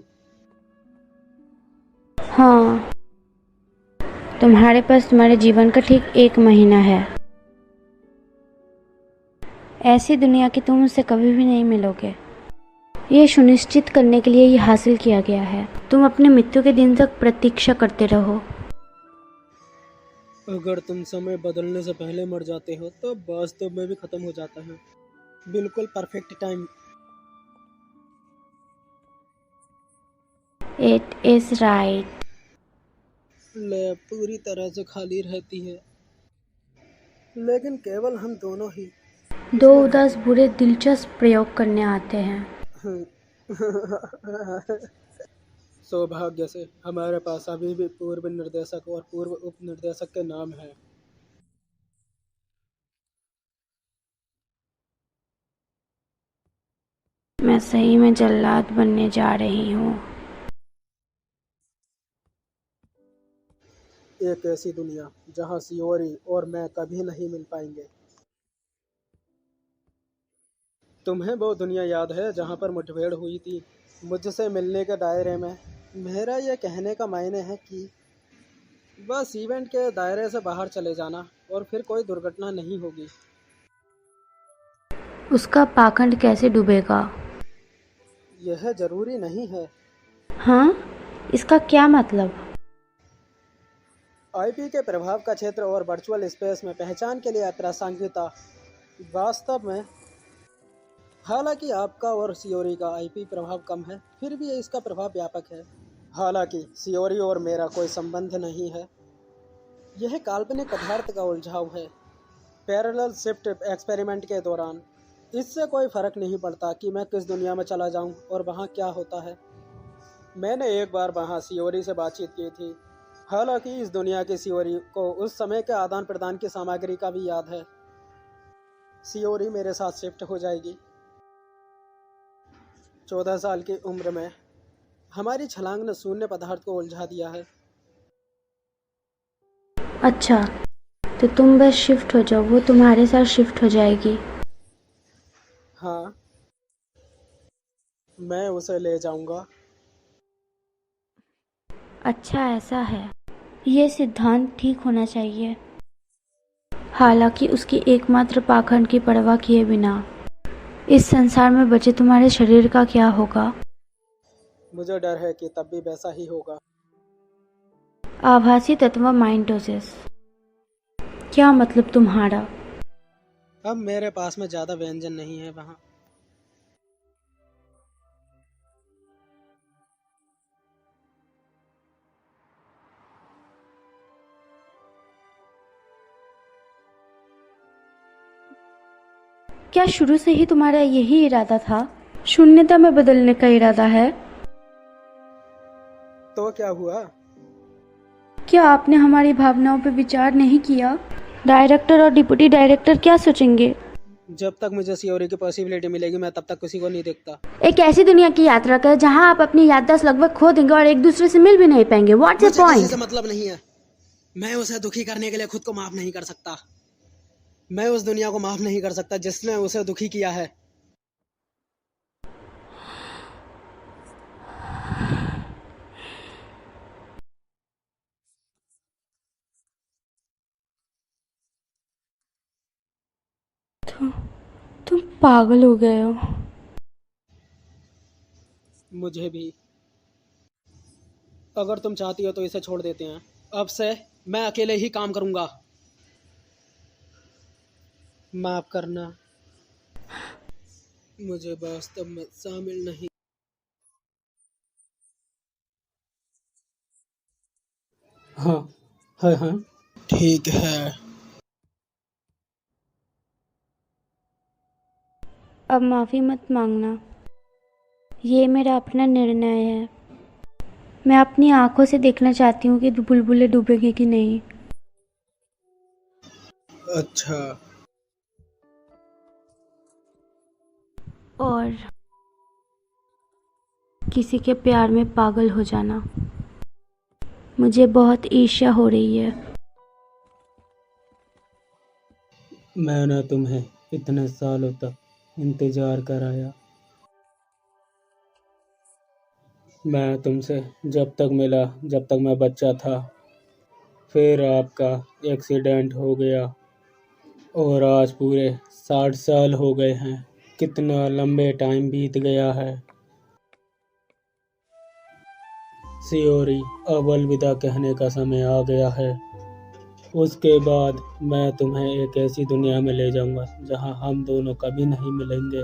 Speaker 6: हाँ, तुम्हारे पास तुम्हारे जीवन का ठीक 1 महीना है। ऐसी दुनिया की तुम उससे कभी भी नहीं मिलोगे। ये सुनिश्चित करने के लिए ये हासिल किया गया है। तुम अपने मृत्यु के दिन तक प्रतीक्षा करते रहो।
Speaker 2: अगर तुम समय बदलने से पहले मर जाते हो तो वास्तव में भी खत्म हो जाता है। बिल्कुल perfect time.
Speaker 6: It is right.
Speaker 2: Lab पूरी तरह से खाली रहती है, लेकिन केवल हम दोनों ही।
Speaker 6: 2 उदास बूढ़े दिलचस्प प्रयोग करने आते हैं।
Speaker 2: सौभाग्य से हमारे पास अभी भी पूर्व निर्देशक और पूर्व उप निर्देशक के नाम हैं।
Speaker 6: मैं सही में जल्लाद बनने जा रही हूँ।
Speaker 2: एक ऐसी दुनिया जहाँ सियोरी और मैं कभी नहीं मिल पाएंगे। तुम्हें वो दुनिया याद है जहाँ पर मुठभेड़ हुई थी मुझसे मिलने के दायरे में? मेरा यह कहने का मायने है कि बस इवेंट के दायरे से बाहर चले जाना और फिर कोई दुर्घटना नहीं होगी।
Speaker 6: उसका पाखंड कैसे डूबेगा?
Speaker 2: यह जरूरी नहीं है।
Speaker 6: हाँ, इसका क्या मतलब?
Speaker 2: आईपी के प्रभाव का क्षेत्र और वर्चुअल स्पेस में पहचान के लिए अप्रासंगिकता वास्तव में, हालांकि आपका और सियोरी का आईपी प्रभाव कम है, फिर भी इसका प्रभाव व्यापक है। हालांकि सियोरी और मेरा कोई संबंध नहीं है। यह काल्पनिक पदार्थ का उलझाव है। पैरेलल शिफ्ट एक्सपेरिमेंट के दौरान इससे कोई फर्क नहीं पड़ता कि मैं किस दुनिया में चला जाऊं और वहां क्या होता है। मैंने एक बार वहां सियोरी से बातचीत की थी। हालांकि इस दुनिया की सियोरी को उस समय के आदान प्रदान की सामग्री का भी याद है। सियोरी मेरे साथ शिफ्ट हो जाएगी। 14 साल की उम्र में हमारी छलांग ने शून्य पदार्थ को उलझा दिया है।
Speaker 6: अच्छा, तो तुम बस शिफ्ट हो जाओ, वो तुम्हारे साथ शिफ्ट हो जाएगी।
Speaker 2: हाँ, मैं उसे ले जाऊंगा।
Speaker 6: अच्छा, ऐसा है। ये सिद्धांत ठीक होना चाहिए। हालांकि उसकी एकमात्र पाखंड की परवाह किए बिना इस संसार में बचे तुम्हारे शरीर का क्या होगा?
Speaker 2: मुझे डर है कि तब भी वैसा ही होगा।
Speaker 6: आभासी तत्व माइंडोसिस। क्या मतलब तुम्हारा?
Speaker 2: अब मेरे पास में ज्यादा व्यंजन नहीं है वहाँ।
Speaker 6: क्या शुरू से ही तुम्हारा यही इरादा था? शून्यता में बदलने का इरादा है?
Speaker 2: तो क्या हुआ?
Speaker 6: क्या आपने हमारी भावनाओं पर विचार नहीं किया? डायरेक्टर और डिप्टी डायरेक्टर क्या सोचेंगे?
Speaker 2: जब तक मुझे सियोरी की पॉसिबिलिटी मिलेगी मैं तब तक किसी को नहीं देखता।
Speaker 6: एक ऐसी दुनिया की यात्रा कर जहां आप अपनी याददाश्त लगभग खो देंगे और एक दूसरे से मिल भी नहीं पाएंगे। व्हाट्स द
Speaker 2: मुझे किसी से
Speaker 6: पॉइंट?
Speaker 2: मतलब नहीं है। मैं उसे दुखी करने के लिए खुद को माफ नहीं कर सकता। मैं उस दुनिया को माफ नहीं कर सकता जिसने उसे दुखी किया है।
Speaker 6: तुम पागल हो गए हो।
Speaker 2: मुझे भी। अगर तुम चाहती हो तो इसे छोड़ देते हैं। अब से मैं अकेले ही काम करूंगा। माफ करना, मुझे वास्तव में शामिल नहीं। हाँ हाँ हाँ, ठीक है।
Speaker 6: अब माफी मत मांगना। ये मेरा अपना निर्णय है। मैं अपनी आंखों से देखना चाहती हूँ कि बुलबुलें डूबेंगे कि नहीं।
Speaker 2: अच्छा।
Speaker 6: और किसी के प्यार में पागल हो जाना। मुझे बहुत ईर्ष्या हो रही है।
Speaker 2: मैंने तुम्हें इतने सालों तक इंतजार कराया।
Speaker 11: मैं तुमसे जब तक मिला जब तक मैं बच्चा था, फिर आपका एक्सीडेंट हो गया और आज पूरे 60 साल हो गए हैं। कितना लंबे टाइम बीत गया है। सियोरी, अब अलविदा कहने का समय आ गया है। उसके बाद मैं तुम्हें एक ऐसी दुनिया में ले जाऊंगा जहां हम दोनों कभी नहीं मिलेंगे,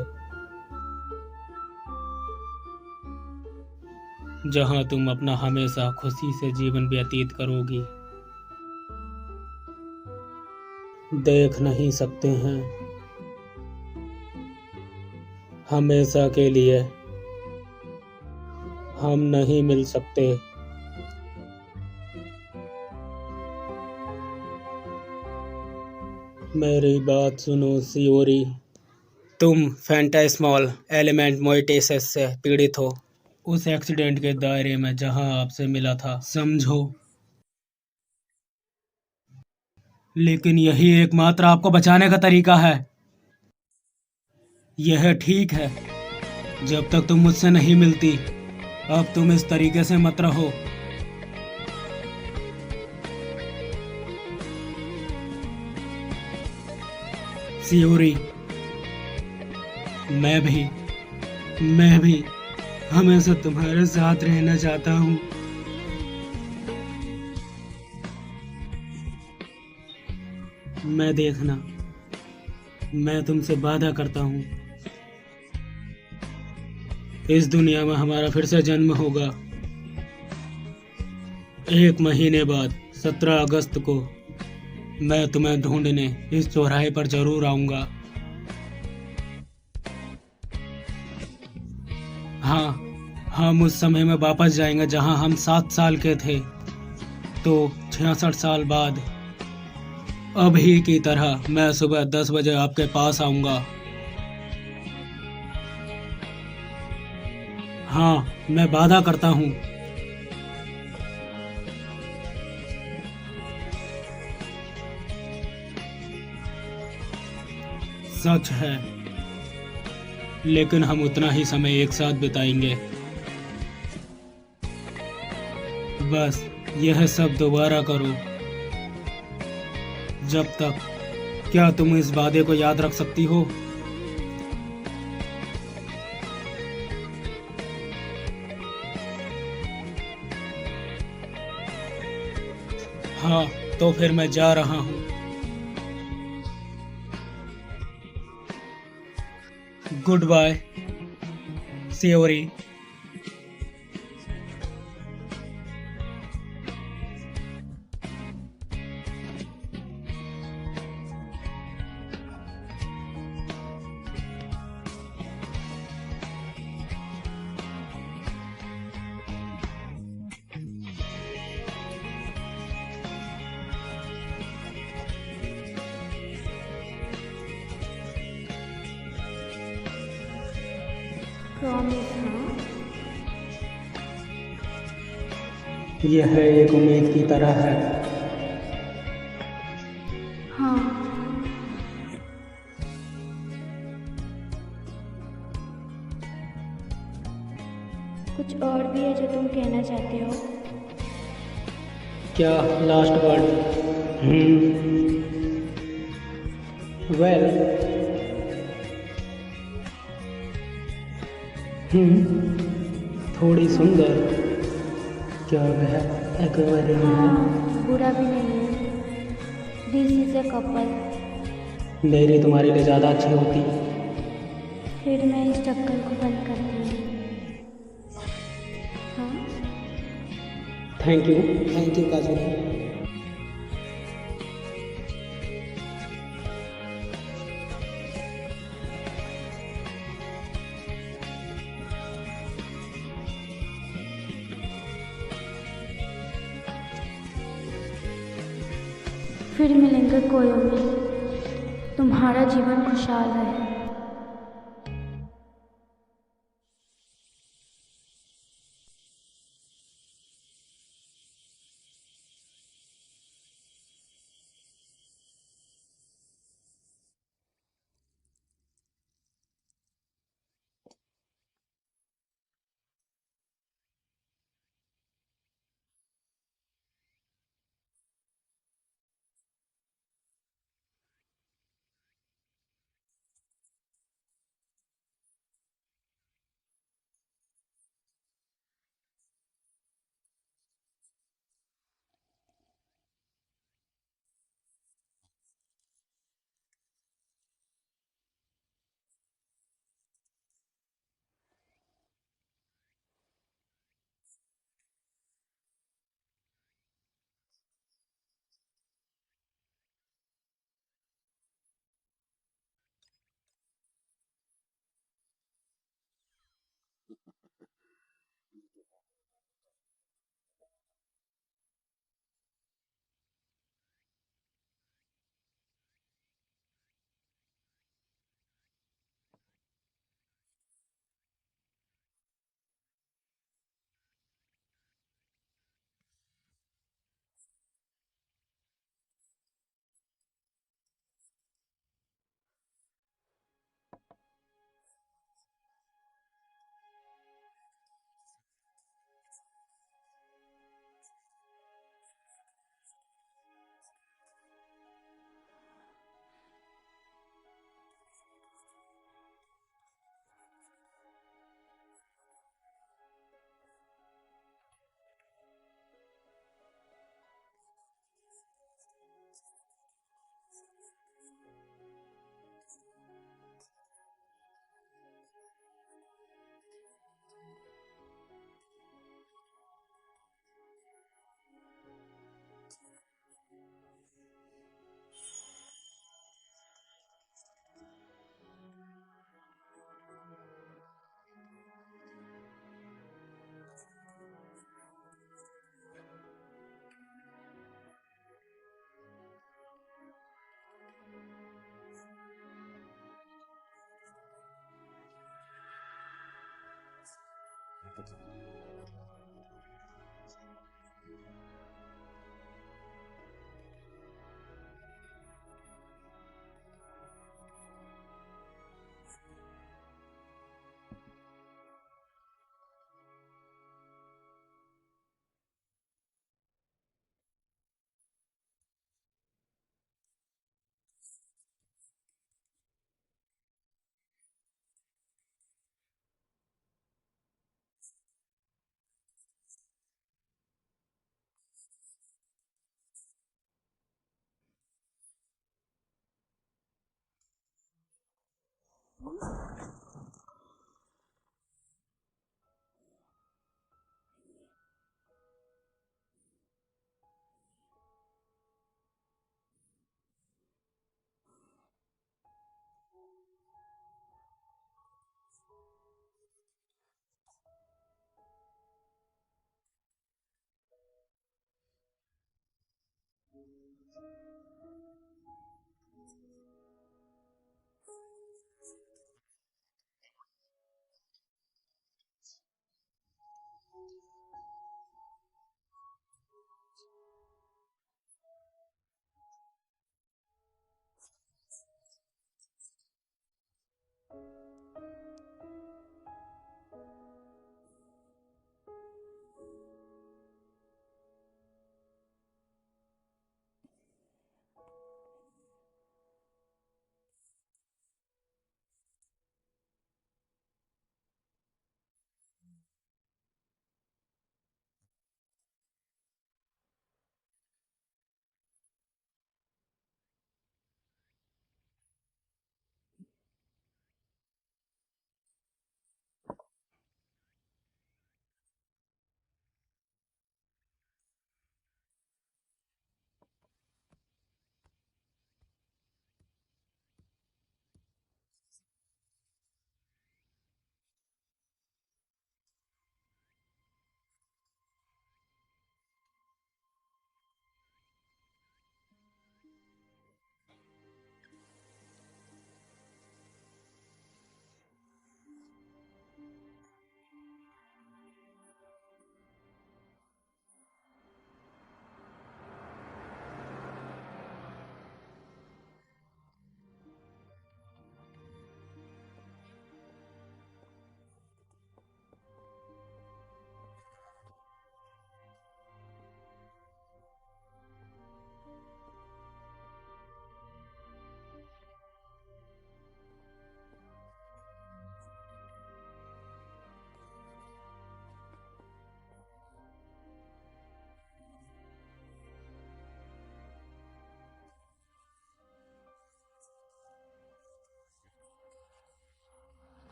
Speaker 11: जहां तुम अपना हमेशा खुशी से जीवन व्यतीत करोगी। देख नहीं सकते हैं हमेशा के लिए, हम नहीं मिल सकते। मेरी बात सुनो सियोरी, तुम फैंटास्मल एलिमेंट मोइटेसिस से पीड़ित हो, उस एक्सीडेंट के दायरे में जहां आपसे मिला था, समझो। लेकिन यही एकमात्र आपको बचाने का तरीका है। यह ठीक है, जब तक तुम मुझसे नहीं मिलती, अब तुम इस तरीके से मत रहो। सियोरी, मैं भी हमेशा तुम्हारे साथ रहना चाहता हूँ। मैं देखना, मैं तुमसे वादा करता हूँ, इस दुनिया में हमारा फिर से जन्म होगा। 1 महीने बाद 17 अगस्त को मैं तुम्हें ढूंढने इस चौराहे पर जरूर आऊंगा। हाँ, हम उस समय में वापस जाएंगे जहां हम 7 साल के थे, तो 66 साल बाद अभी की तरह मैं सुबह 10 बजे आपके पास आऊंगा। हाँ, मैं वादा करता हूँ। सच है, लेकिन हम उतना ही समय एक साथ बिताएंगे। बस यह सब दोबारा करो। जब तक, क्या तुम इस वादे को याद रख सकती हो? हाँ, तो फिर मैं जा रहा हूँ। गुड बाय सियोरी। यह एक उम्मीद की तरह है।
Speaker 6: हाँ।
Speaker 7: कुछ और भी है जो तुम कहना चाहते हो?
Speaker 11: क्या लास्ट वर्ड? वेल, थोड़ी सुंदर, क्या वह एक्वेरियम है?
Speaker 6: बुरा भी नहीं है। This is a couple.
Speaker 11: मेरी तुम्हारे लिए ज़्यादा अच्छी होती।
Speaker 6: फिर मैं इस चक्कर को बंद करती हूँ। हाँ।
Speaker 11: थैंक यू काजोली।
Speaker 6: फिर मिलेंगे कोयोमी। तुम्हारा जीवन खुशहाल रहे।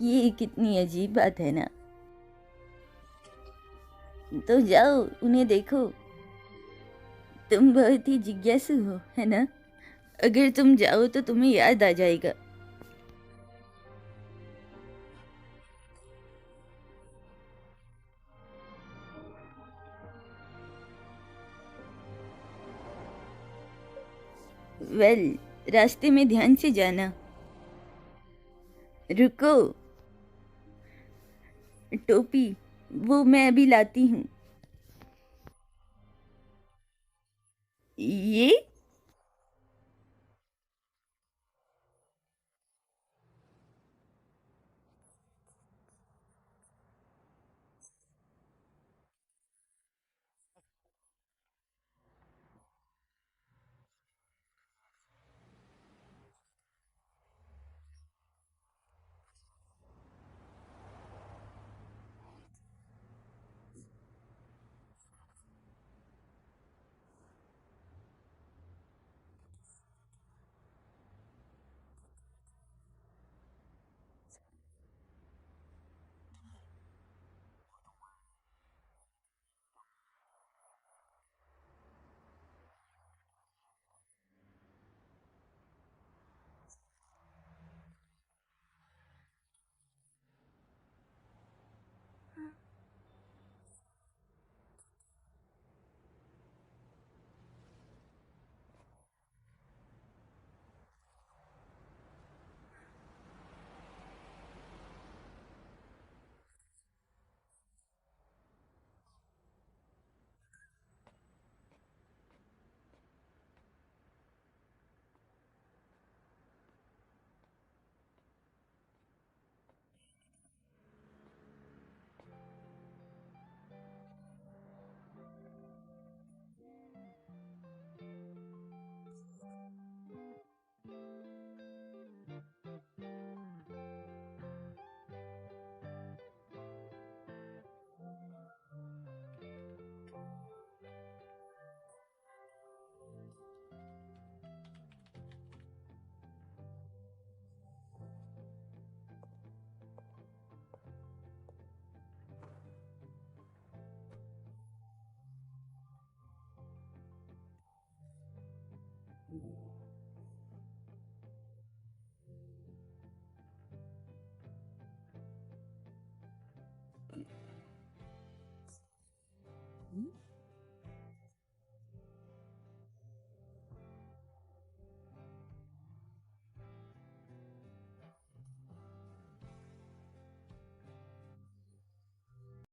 Speaker 12: ये कितनी अजीब बात है ना। तो जाओ उन्हें देखो। तुम बहुत ही जिज्ञासु हो, है ना? अगर तुम जाओ तो तुम्हें याद आ जाएगा। वेल, रास्ते में ध्यान से जाना। रुको, टोपी वो मैं अभी लाती हूँ। ये हूँ।